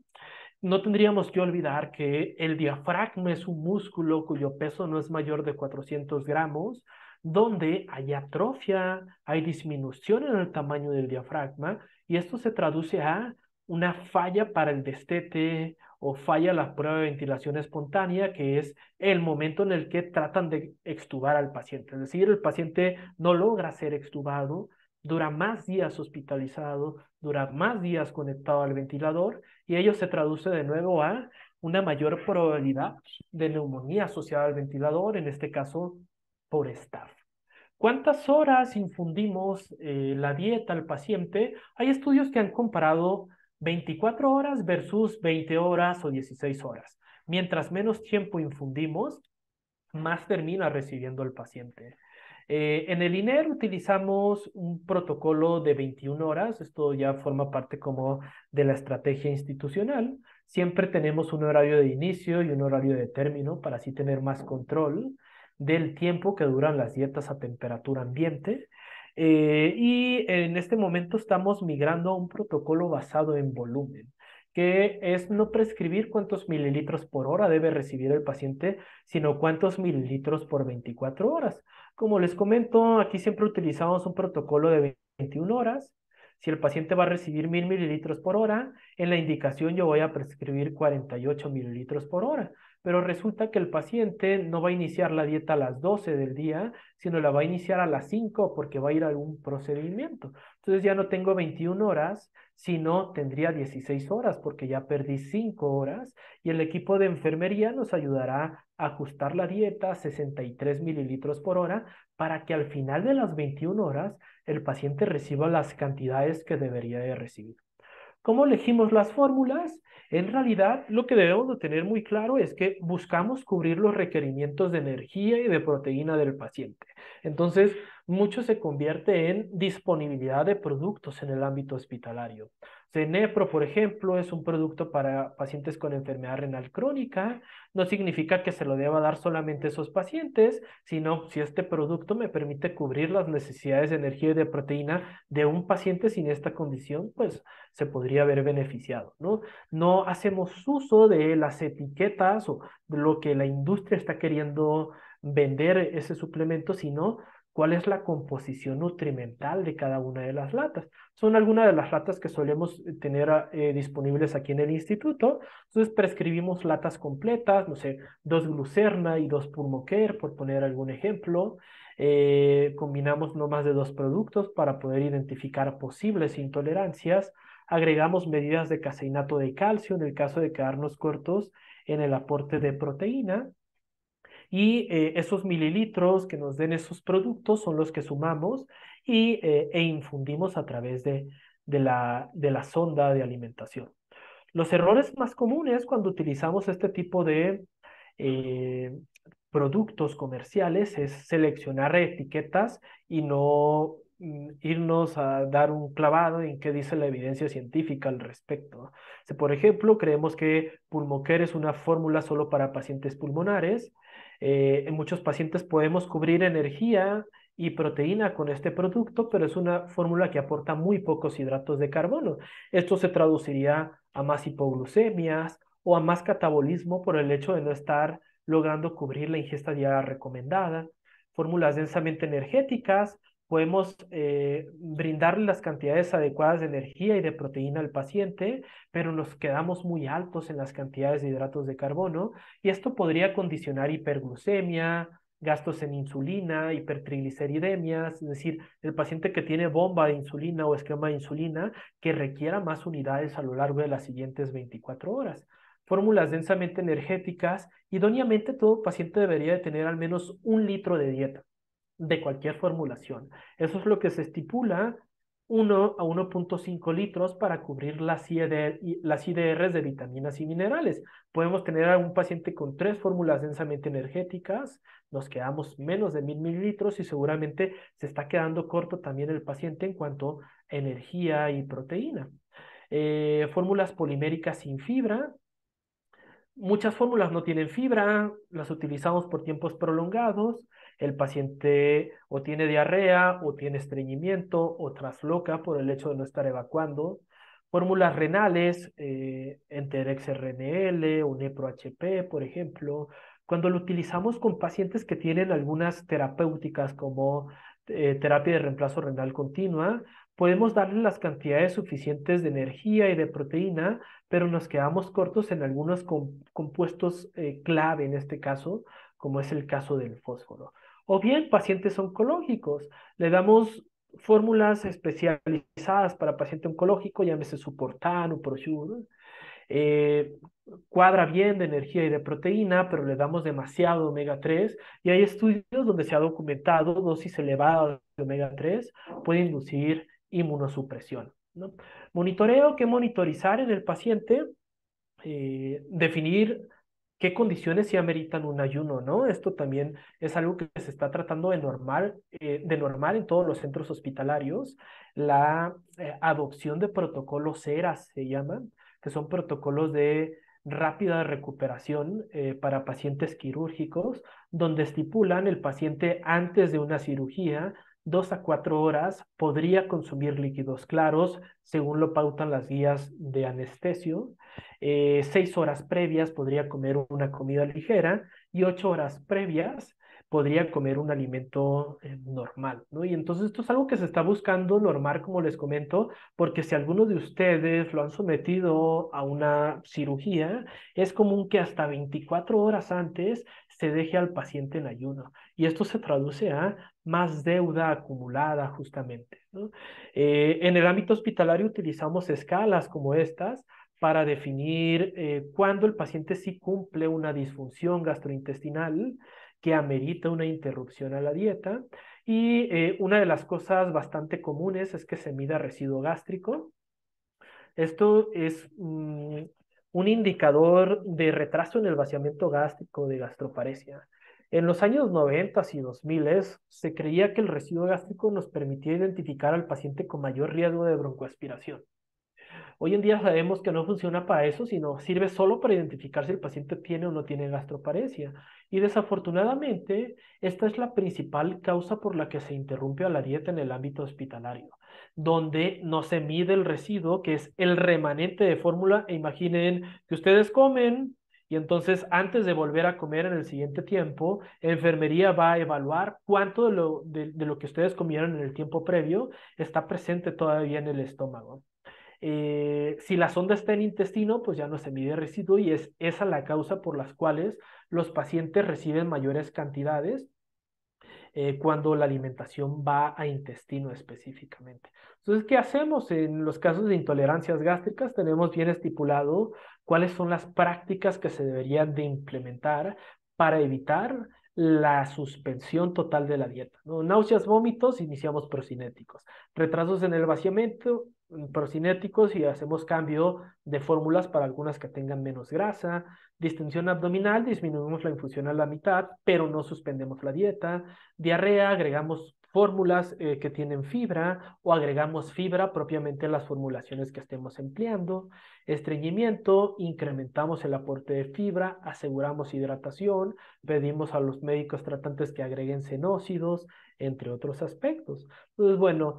No tendríamos que olvidar que el diafragma es un músculo cuyo peso no es mayor de 400 gramos, donde hay atrofia, hay disminución en el tamaño del diafragma, y esto se traduce a una falla para el destete o falla la prueba de ventilación espontánea, que es el momento en el que tratan de extubar al paciente. Es decir, el paciente no logra ser extubado, dura más días hospitalizado, dura más días conectado al ventilador, y ello se traduce de nuevo a una mayor probabilidad de neumonía asociada al ventilador, en este caso por staph. ¿Cuántas horas infundimos la dieta al paciente? Hay estudios que han comparado 24 horas versus 20 horas o 16 horas. Mientras menos tiempo infundimos, más termina recibiendo el paciente. En el INER utilizamos un protocolo de 21 horas, esto ya forma parte como de la estrategia institucional. Siempre tenemos un horario de inicio y un horario de término para así tener más control del tiempo que duran las dietas a temperatura ambiente. Y en este momento estamos migrando a un protocolo basado en volumen, que es no prescribir cuántos mililitros por hora debe recibir el paciente, sino cuántos mililitros por 24 horas. Como les comento, aquí siempre utilizamos un protocolo de 21 horas. Si el paciente va a recibir 1000 mililitros por hora, en la indicación yo voy a prescribir 48 mililitros por hora. Pero resulta que el paciente no va a iniciar la dieta a las 12 del día, sino la va a iniciar a las 5 porque va a ir a algún procedimiento. Entonces ya no tengo 21 horas, sino tendría 16 horas porque ya perdí 5 horas, y el equipo de enfermería nos ayudará a ajustar la dieta a 63 mililitros por hora para que al final de las 21 horas el paciente reciba las cantidades que debería de recibir. ¿Cómo elegimos las fórmulas? En realidad, lo que debemos de tener muy claro es que buscamos cubrir los requerimientos de energía y de proteína del paciente. Entonces, mucho se convierte en disponibilidad de productos en el ámbito hospitalario. Cenepro, por ejemplo, es un producto para pacientes con enfermedad renal crónica. No significa que se lo deba dar solamente a esos pacientes, sino si este producto me permite cubrir las necesidades de energía y de proteína de un paciente sin esta condición, pues se podría haber beneficiado, ¿no? No hacemos uso de las etiquetas o de lo que la industria está queriendo vender ese suplemento, sino cuál es la composición nutrimental de cada una de las latas. Son algunas de las latas que solemos tener disponibles aquí en el instituto. Entonces prescribimos latas completas, no sé, 2 Glucerna y 2 Pulmocare, por poner algún ejemplo. Combinamos no más de 2 productos para poder identificar posibles intolerancias. Agregamos medidas de caseinato de calcio en el caso de quedarnos cortos en el aporte de proteína, y esos mililitros que nos den esos productos son los que sumamos e infundimos a través de la sonda de alimentación. Los errores más comunes cuando utilizamos este tipo de eh, productos comerciales es seleccionar etiquetas y no irnos a dar un clavado en qué dice la evidencia científica al respecto. Si, por ejemplo, creemos que Pulmocare es una fórmula solo para pacientes pulmonares, En muchos pacientes podemos cubrir energía y proteína con este producto, pero es una fórmula que aporta muy pocos hidratos de carbono. Esto se traduciría a más hipoglucemias o a más catabolismo por el hecho de no estar logrando cubrir la ingesta diaria recomendada. Fórmulas densamente energéticas, podemos brindarle las cantidades adecuadas de energía y de proteína al paciente, pero nos quedamos muy altos en las cantidades de hidratos de carbono y esto podría condicionar hiperglucemia, gastos en insulina, hipertrigliceridemias, es decir, el paciente que tiene bomba de insulina o esquema de insulina que requiera más unidades a lo largo de las siguientes 24 horas. Fórmulas densamente energéticas, idóneamente todo paciente debería de tener al menos 1 litro de dieta de cualquier formulación. Eso es lo que se estipula, 1 a 1,5 litros para cubrir las IDRs de vitaminas y minerales. Podemos tener a un paciente con 3 fórmulas densamente energéticas, nos quedamos menos de 1.000 mililitros y seguramente se está quedando corto también el paciente en cuanto a energía y proteína. Fórmulas poliméricas sin fibra, muchas fórmulas no tienen fibra, las utilizamos por tiempos prolongados, el paciente o tiene diarrea o tiene estreñimiento o trasloca por el hecho de no estar evacuando. Fórmulas renales, Enterex RNL o NeproHP, por ejemplo, cuando lo utilizamos con pacientes que tienen algunas terapéuticas como terapia de reemplazo renal continua, podemos darle las cantidades suficientes de energía y de proteína, pero nos quedamos cortos en algunos compuestos clave en este caso, como es el caso del fósforo. O bien pacientes oncológicos, le damos fórmulas especializadas para paciente oncológico, llámese Suportan o Prosure, eh, cuadra bien de energía y de proteína, pero le damos demasiado omega 3 y hay estudios donde se ha documentado dosis elevadas de omega 3 puede inducir inmunosupresión, ¿no? Monitoreo, ¿qué monitorizar en el paciente? Definir qué condiciones sí ameritan un ayuno, ¿no? Esto también es algo que se está tratando de normal en todos los centros hospitalarios. La adopción de protocolos ERAS se llaman, que son protocolos de rápida recuperación para pacientes quirúrgicos, donde estipulan el paciente antes de una cirugía 2 a 4 horas podría consumir líquidos claros, según lo pautan las guías de anestesio. 6 horas previas podría comer una comida ligera y 8 horas previas podría comer un alimento normal, ¿no? Y entonces esto es algo que se está buscando normar, como les comento, porque si algunos de ustedes lo han sometido a una cirugía, es común que hasta 24 horas antes se deje al paciente en ayuno. Y esto se traduce a más deuda acumulada justamente, ¿no? En el ámbito hospitalario utilizamos escalas como estas para definir cuándo el paciente sí cumple una disfunción gastrointestinal que amerita una interrupción a la dieta. Y una de las cosas bastante comunes es que se mida residuo gástrico. Esto es un indicador de retraso en el vaciamiento gástrico de gastroparesia. En los años 90 y 2000 se creía que el residuo gástrico nos permitía identificar al paciente con mayor riesgo de broncoaspiración. Hoy en día sabemos que no funciona para eso, sino sirve solo para identificar si el paciente tiene o no tiene gastroparesia. Y desafortunadamente, esta es la principal causa por la que se interrumpe a la dieta en el ámbito hospitalario, donde no se mide el residuo, que es el remanente de fórmula. E imaginen que ustedes comen y entonces antes de volver a comer en el siguiente tiempo, enfermería va a evaluar cuánto de lo que ustedes comieron en el tiempo previo está presente todavía en el estómago. Si la sonda está en intestino, pues ya no se mide residuo y es esa la causa por las cuales los pacientes reciben mayores cantidades cuando la alimentación va a intestino específicamente. Entonces, ¿qué hacemos? En los casos de intolerancias gástricas tenemos bien estipulado cuáles son las prácticas que se deberían de implementar para evitar la suspensión total de la dieta, ¿no? Náuseas, vómitos, iniciamos procinéticos. Retrasos en el vaciamiento, procinéticos y hacemos cambio de fórmulas para algunas que tengan menos grasa. Distensión abdominal, disminuimos la infusión a la mitad, pero no suspendemos la dieta. Diarrea, agregamos fórmulas que tienen fibra o agregamos fibra propiamente en las formulaciones que estemos empleando. Estreñimiento, incrementamos el aporte de fibra, aseguramos hidratación, pedimos a los médicos tratantes que agreguen senócidos, entre otros aspectos. Entonces, bueno,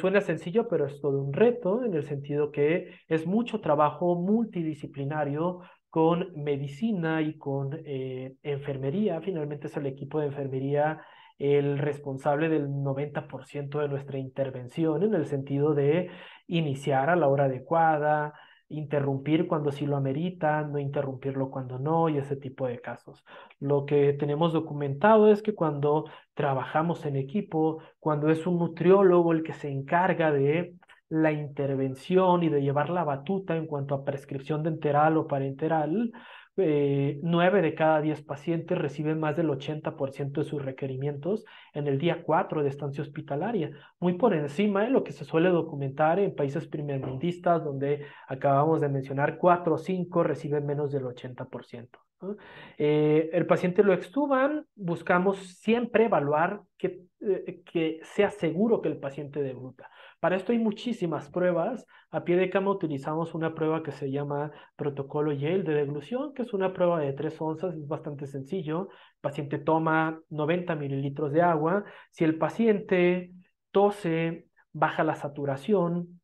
suena sencillo, pero es todo un reto en el sentido que es mucho trabajo multidisciplinario con medicina y con enfermería. Finalmente es el equipo de enfermería el responsable del 90% de nuestra intervención en el sentido de iniciar a la hora adecuada, interrumpir cuando sí lo amerita, no interrumpirlo cuando no y ese tipo de casos. Lo que tenemos documentado es que cuando trabajamos en equipo, cuando es un nutriólogo el que se encarga de la intervención y de llevar la batuta en cuanto a prescripción de enteral o parenteral, 9 de cada 10 pacientes reciben más del 80% de sus requerimientos en el día 4 de estancia hospitalaria, muy por encima de lo que se suele documentar en países primermundistas, donde acabamos de mencionar 4 o 5 reciben menos del 80%. ¿No? El paciente lo extuban, buscamos siempre evaluar que sea seguro que el paciente debuta. Para esto hay muchísimas pruebas. A pie de cama utilizamos una prueba que se llama protocolo Yale de deglución, que es una prueba de 3 onzas, es bastante sencillo. El paciente toma 90 mililitros de agua. Si el paciente tose, baja la saturación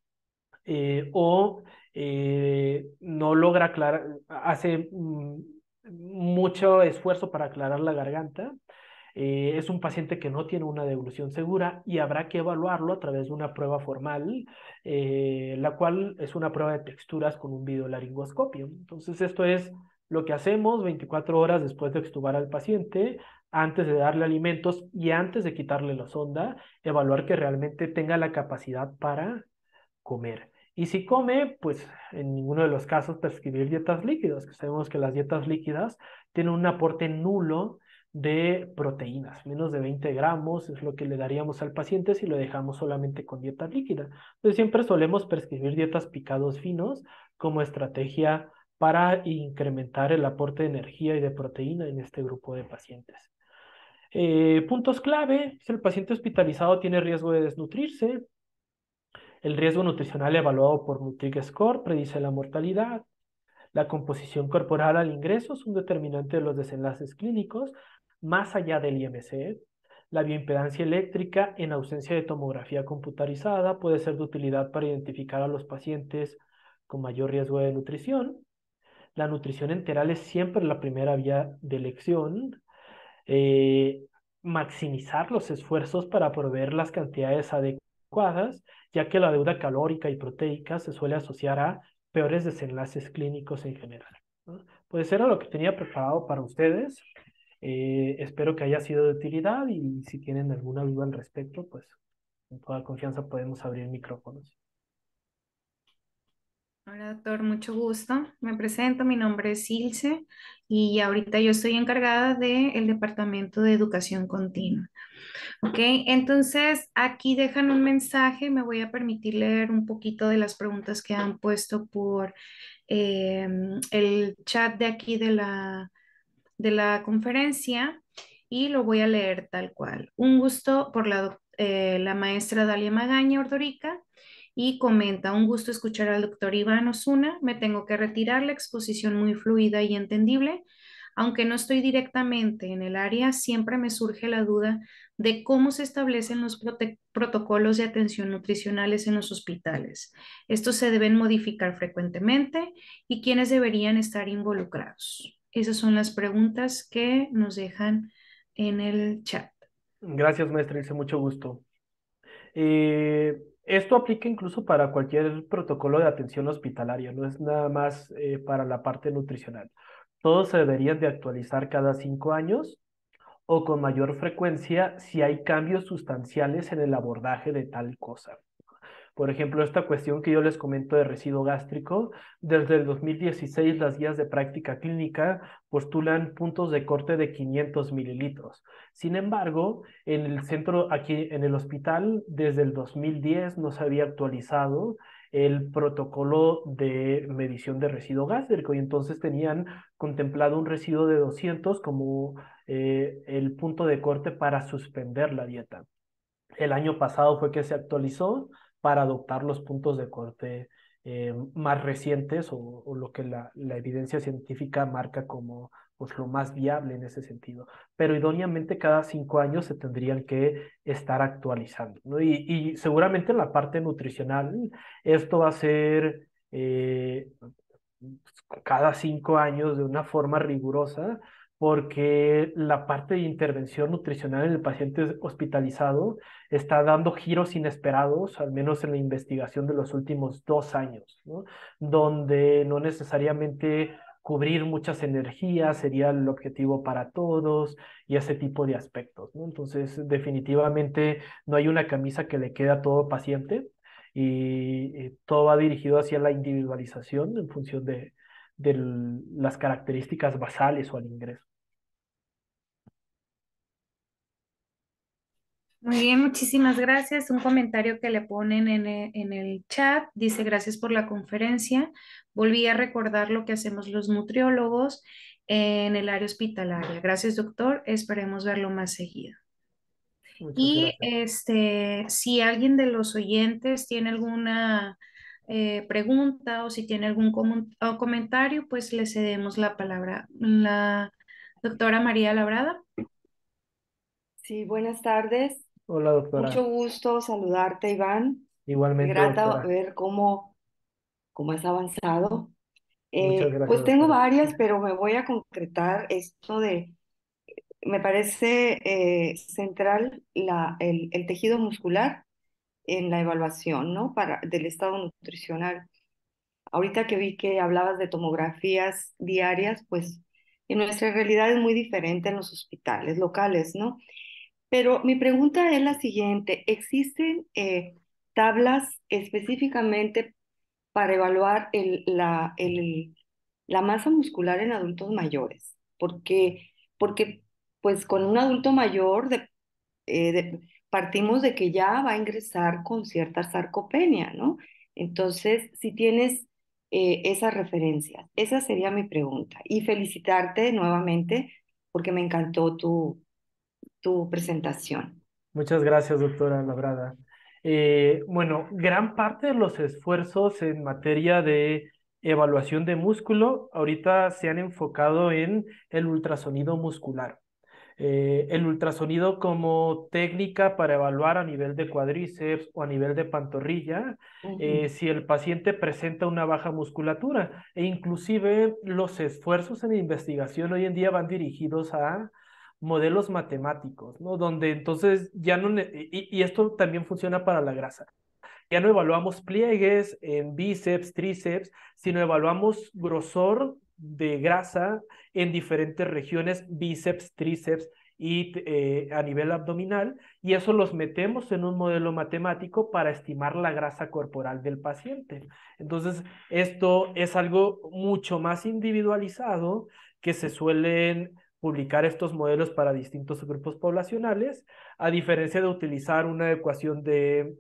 o no logra aclarar, hace mucho esfuerzo para aclarar la garganta, es un paciente que no tiene una deglución segura y habrá que evaluarlo a través de una prueba formal, la cual es una prueba de texturas con un videolaringoscopio. Entonces, esto es lo que hacemos 24 horas después de extubar al paciente, antes de darle alimentos y antes de quitarle la sonda, evaluar que realmente tenga la capacidad para comer. Y si come, pues en ninguno de los casos prescribir dietas líquidas, que sabemos que las dietas líquidas tienen un aporte nulo de proteínas, menos de 20 gramos es lo que le daríamos al paciente si lo dejamos solamente con dieta líquida. Entonces siempre solemos prescribir dietas picados finos como estrategia para incrementar el aporte de energía y de proteína en este grupo de pacientes. Puntos clave, si el paciente hospitalizado tiene riesgo de desnutrirse, el riesgo nutricional evaluado por Nutri-Score predice la mortalidad. La composición corporal al ingreso es un determinante de los desenlaces clínicos, más allá del IMC. La bioimpedancia eléctrica, en ausencia de tomografía computarizada, puede ser de utilidad para identificar a los pacientes con mayor riesgo de nutrición. La nutrición enteral es siempre la primera vía de elección. eh, Maximizar los esfuerzos para proveer las cantidades adecuadas, ya que la deuda calórica y proteica se suele asociar a peores desenlaces clínicos en general. ¿No? Pues era lo que tenía preparado para ustedes. Espero que haya sido de utilidad y si tienen alguna duda al respecto, pues con toda confianza podemos abrir micrófonos. Hola, doctor, mucho gusto. Me presento, mi nombre es Ilse y ahorita yo estoy encargada del Departamento de Educación Continua. Ok, entonces aquí dejan un mensaje, me voy a permitir leer un poquito de las preguntas que han puesto por eh, el chat de aquí de la conferencia y lo voy a leer tal cual. Un gusto por la maestra Dalia Magaña Ordorica y comenta, un gusto escuchar al doctor Iván Osuna, me tengo que retirar, la exposición muy fluida y entendible. Aunque no estoy directamente en el área, siempre me surge la duda de cómo se establecen los protocolos de atención nutricionales en los hospitales. Estos se deben modificar frecuentemente y quiénes deberían estar involucrados. Esas son las preguntas que nos dejan en el chat. Gracias, maestra, hice mucho gusto. Esto aplica incluso para cualquier protocolo de atención hospitalaria, no es nada más para la parte nutricional. Todos se deberían de actualizar cada 5 años o con mayor frecuencia si hay cambios sustanciales en el abordaje de tal cosa. Por ejemplo, esta cuestión que yo les comento de residuo gástrico, desde el 2016 las guías de práctica clínica postulan puntos de corte de 500 mililitros. Sin embargo, en el centro, aquí en el hospital, desde el 2010 no se había actualizado el protocolo de medición de residuo gástrico y entonces tenían contemplado un residuo de 200 como el punto de corte para suspender la dieta. El año pasado fue que se actualizó para adoptar los puntos de corte más recientes o lo que la evidencia científica marca como pues, lo más viable en ese sentido. Pero idóneamente cada 5 años se tendrían que estar actualizando, ¿no? Y seguramente en la parte nutricional esto va a ser cada 5 años de una forma rigurosa, porque la parte de intervención nutricional en el paciente hospitalizado está dando giros inesperados, al menos en la investigación de los últimos 2 años, ¿no? Donde no necesariamente cubrir muchas energías sería el objetivo para todos y ese tipo de aspectos, ¿no? Entonces, definitivamente no hay una camisa que le quede a todo paciente y todo va dirigido hacia la individualización en función de las características basales o al ingreso. Muy bien, muchísimas gracias. Un comentario que le ponen en el chat dice, gracias por la conferencia. Volví a recordar lo que hacemos los nutriólogos en el área hospitalaria. Gracias, doctor. Esperemos verlo más seguido. Muchas Y gracias. si alguien de los oyentes tiene alguna pregunta o si tiene algún o comentario, pues le cedemos la palabra. La doctora María Labrada. Sí, buenas tardes. Hola, doctora. Mucho gusto saludarte, Iván. Igualmente, Grata doctora. ver cómo has avanzado. Muchas gracias, Pues tengo doctora. varias, pero me voy a concretar esto me parece central el tejido muscular en la evaluación, ¿no? Del estado nutricional. Ahorita que vi que hablabas de tomografías diarias, pues en nuestra realidad es muy diferente en los hospitales locales, ¿no? Pero mi pregunta es la siguiente, ¿existen tablas específicamente para evaluar la masa muscular en adultos mayores? Porque pues con un adulto mayor partimos de que ya va a ingresar con cierta sarcopenia, ¿no? Entonces, si tienes esas referencias, esa sería mi pregunta. Y felicitarte nuevamente porque me encantó tu presentación. Muchas gracias, doctora Labrada. Bueno, gran parte de los esfuerzos en materia de evaluación de músculo ahorita se han enfocado en el ultrasonido muscular. El ultrasonido como técnica para evaluar a nivel de cuádriceps o a nivel de pantorrilla, Ujú. si el paciente presenta una baja musculatura. E inclusive los esfuerzos en investigación hoy en día van dirigidos a modelos matemáticos, ¿no? Donde entonces ya no, y esto también funciona para la grasa. Ya no evaluamos pliegues en bíceps, tríceps, sino evaluamos grosor de grasa en diferentes regiones, bíceps, tríceps y a nivel abdominal, y eso los metemos en un modelo matemático para estimar la grasa corporal del paciente. Entonces, esto es algo mucho más individualizado que se suelen publicar estos modelos para distintos grupos poblacionales, a diferencia de utilizar una ecuación de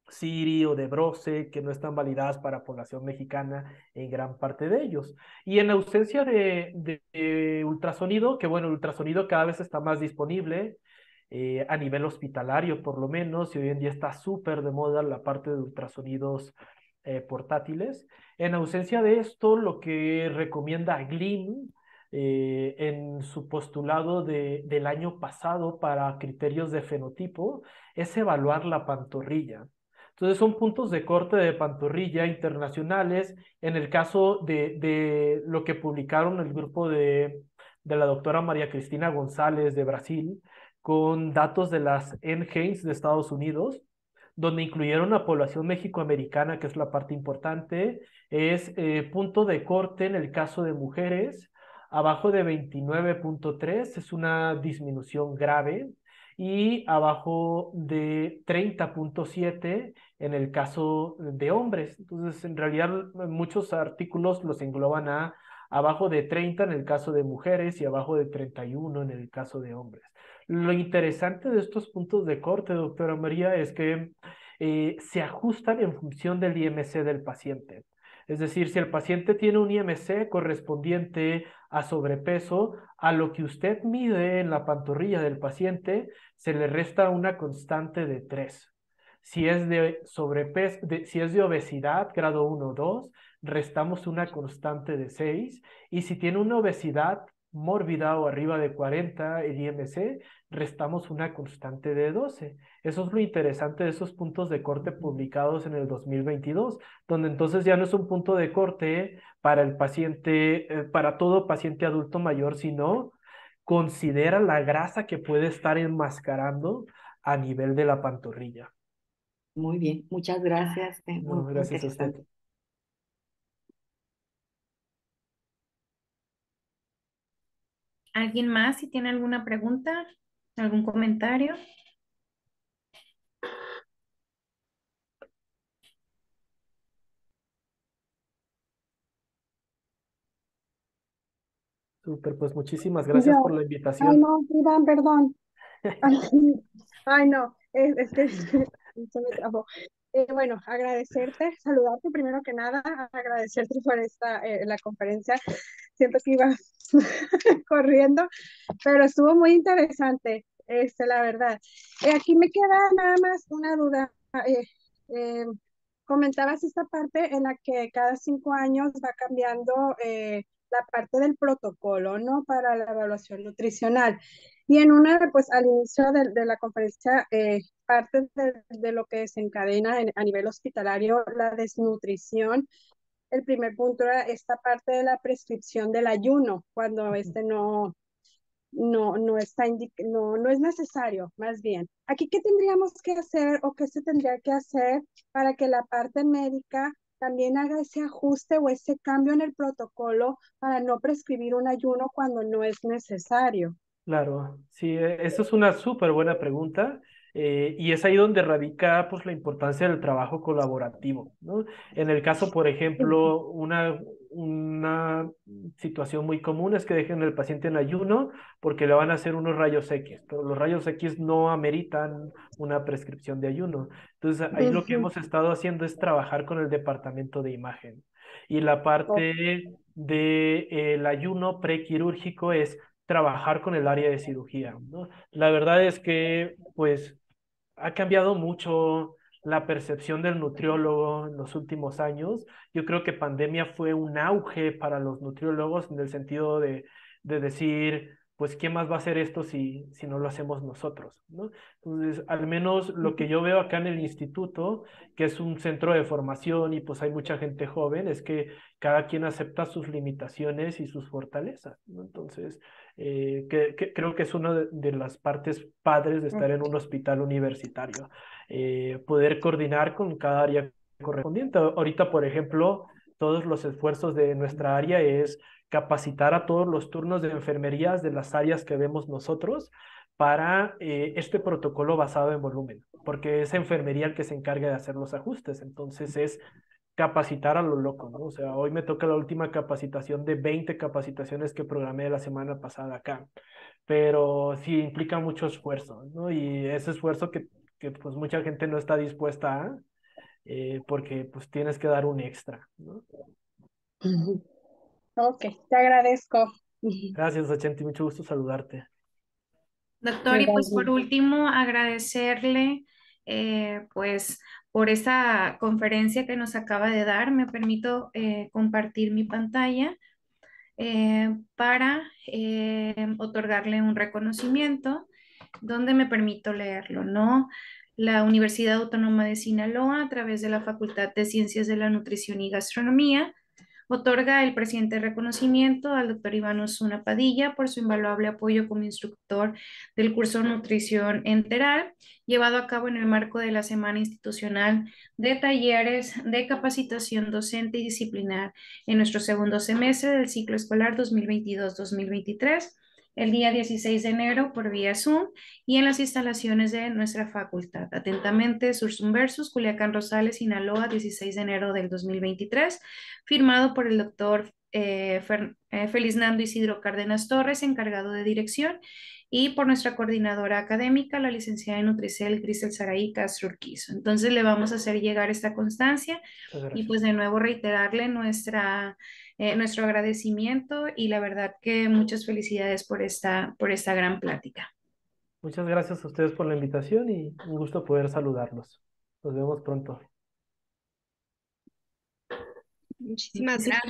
Siri o de Brose, que no están validadas para población mexicana en gran parte de ellos. Y en ausencia de ultrasonido, que bueno, el ultrasonido cada vez está más disponible a nivel hospitalario, por lo menos, y hoy en día está súper de moda la parte de ultrasonidos portátiles. En ausencia de esto, lo que recomienda GLIM en su postulado del año pasado para criterios de fenotipo es evaluar la pantorrilla. Entonces son puntos de corte de pantorrilla internacionales. En el caso de lo que publicaron el grupo de la doctora María Cristina González de Brasil, con datos de las NHANES de Estados Unidos, donde incluyeron a población mexicoamericana, que es la parte importante, es punto de corte en el caso de mujeres, abajo de 29,3 es una disminución grave y abajo de 30,7 en el caso de hombres. Entonces, en realidad, muchos artículos los engloban a abajo de 30 en el caso de mujeres y abajo de 31 en el caso de hombres. Lo interesante de estos puntos de corte, doctora María, es que se ajustan en función del IMC del paciente. Es decir, si el paciente tiene un IMC correspondiente a sobrepeso, a lo que usted mide en la pantorrilla del paciente, se le resta una constante de 3. Si es de sobrepeso, si es de obesidad grado 1 o 2, restamos una constante de 6. Y si tiene una obesidad mórbida o arriba de 40 el IMC, restamos una constante de 12. Eso es lo interesante de esos puntos de corte publicados en el 2022, donde entonces ya no es un punto de corte para el paciente, para todo paciente adulto mayor, sino considera la grasa que puede estar enmascarando a nivel de la pantorrilla. Muy bien, muchas gracias, No, muy gracias a usted. interesante. ¿Alguien más si tiene alguna pregunta, algún comentario? Súper, pues muchísimas gracias por Yo, la ay invitación. no, Iván, perdón. Ay, ay, no, es que se me trabó. Bueno, agradecerte, saludarte primero que nada, agradecerte por la conferencia. Siento que iba corriendo, pero estuvo muy interesante, la verdad. Aquí me queda nada más una duda. Eh, eh, Comentabas esta parte en la que cada 5 años va cambiando la parte del protocolo, ¿no? Para la evaluación nutricional. Y en pues al inicio de la conferencia, parte de lo que desencadena a nivel hospitalario la desnutrición. El primer punto era esta parte de la prescripción del ayuno, cuando no es necesario, más bien. Aquí, ¿qué tendríamos que hacer o qué se tendría que hacer para que la parte médica también haga ese ajuste o ese cambio en el protocolo para no prescribir un ayuno cuando no es necesario? Claro, sí, esa es una súper buena pregunta, y es ahí donde radica pues la importancia del trabajo colaborativo, ¿no? En el caso, por ejemplo, una situación muy común es que dejen al paciente en ayuno porque le van a hacer unos rayos X, pero los rayos X no ameritan una prescripción de ayuno. Entonces, ahí lo que Ujú. hemos estado haciendo es trabajar con el departamento de imagen. Y la Ok. parte del ayuno prequirúrgico es trabajar con el área de cirugía, ¿no? La verdad es que, pues, ha cambiado mucho la percepción del nutriólogo en los últimos años. Yo creo que pandemia fue un auge para los nutriólogos en el sentido de decir, pues, ¿quién más va a hacer esto si no lo hacemos nosotros, ¿no? Entonces, al menos lo que yo veo acá en el instituto, que es un centro de formación y pues hay mucha gente joven, es que cada quien acepta sus limitaciones y sus fortalezas, ¿no? Entonces, creo que es una de las partes padres de estar en un hospital universitario, poder coordinar con cada área correspondiente. Ahorita, por ejemplo, todos los esfuerzos de nuestra área es capacitar a todos los turnos de enfermerías de las áreas que vemos nosotros para este protocolo basado en volumen, porque es enfermería el que se encarga de hacer los ajustes. Entonces es capacitar a lo loco, ¿no? O sea, hoy me toca la última capacitación de 20 capacitaciones que programé la semana pasada acá, pero sí implica mucho esfuerzo, ¿no? Y ese esfuerzo que pues mucha gente no está dispuesta a, porque pues tienes que dar un extra, ¿no? Ujú. Ok, te agradezco. Gracias, Achenti, mucho gusto saludarte. Doctor, y pues por Igualmente. último, agradecerle pues por esta conferencia que nos acaba de dar. Me permito compartir mi pantalla para otorgarle un reconocimiento donde me permito leerlo, ¿no? La Universidad Autónoma de Sinaloa, a través de la Facultad de Ciencias de la Nutrición y Gastronomía, otorga el presente reconocimiento al doctor Iván Osuna Padilla por su invaluable apoyo como instructor del curso Nutrición Enteral, llevado a cabo en el marco de la Semana Institucional de Talleres de Capacitación Docente y Disciplinar en nuestro segundo semestre del ciclo escolar 2022-2023, el día 16 de enero por vía Zoom y en las instalaciones de nuestra facultad. Atentamente, Sursum Versus, Culiacán Rosales, Sinaloa, 16 de enero del 2023, firmado por el doctor Felisnando Isidro Cárdenas Torres, encargado de dirección, y por nuestra coordinadora académica, la licenciada en Nutricel, Cristel Saraí Castro Urquizo. Entonces le vamos a hacer llegar esta constancia Muchas y gracias. pues de nuevo reiterarle nuestro agradecimiento y la verdad que muchas felicidades por esta gran plática. Muchas gracias a ustedes por la invitación y un gusto poder saludarlos. Nos vemos pronto. Muchísimas Muchísimas gracias.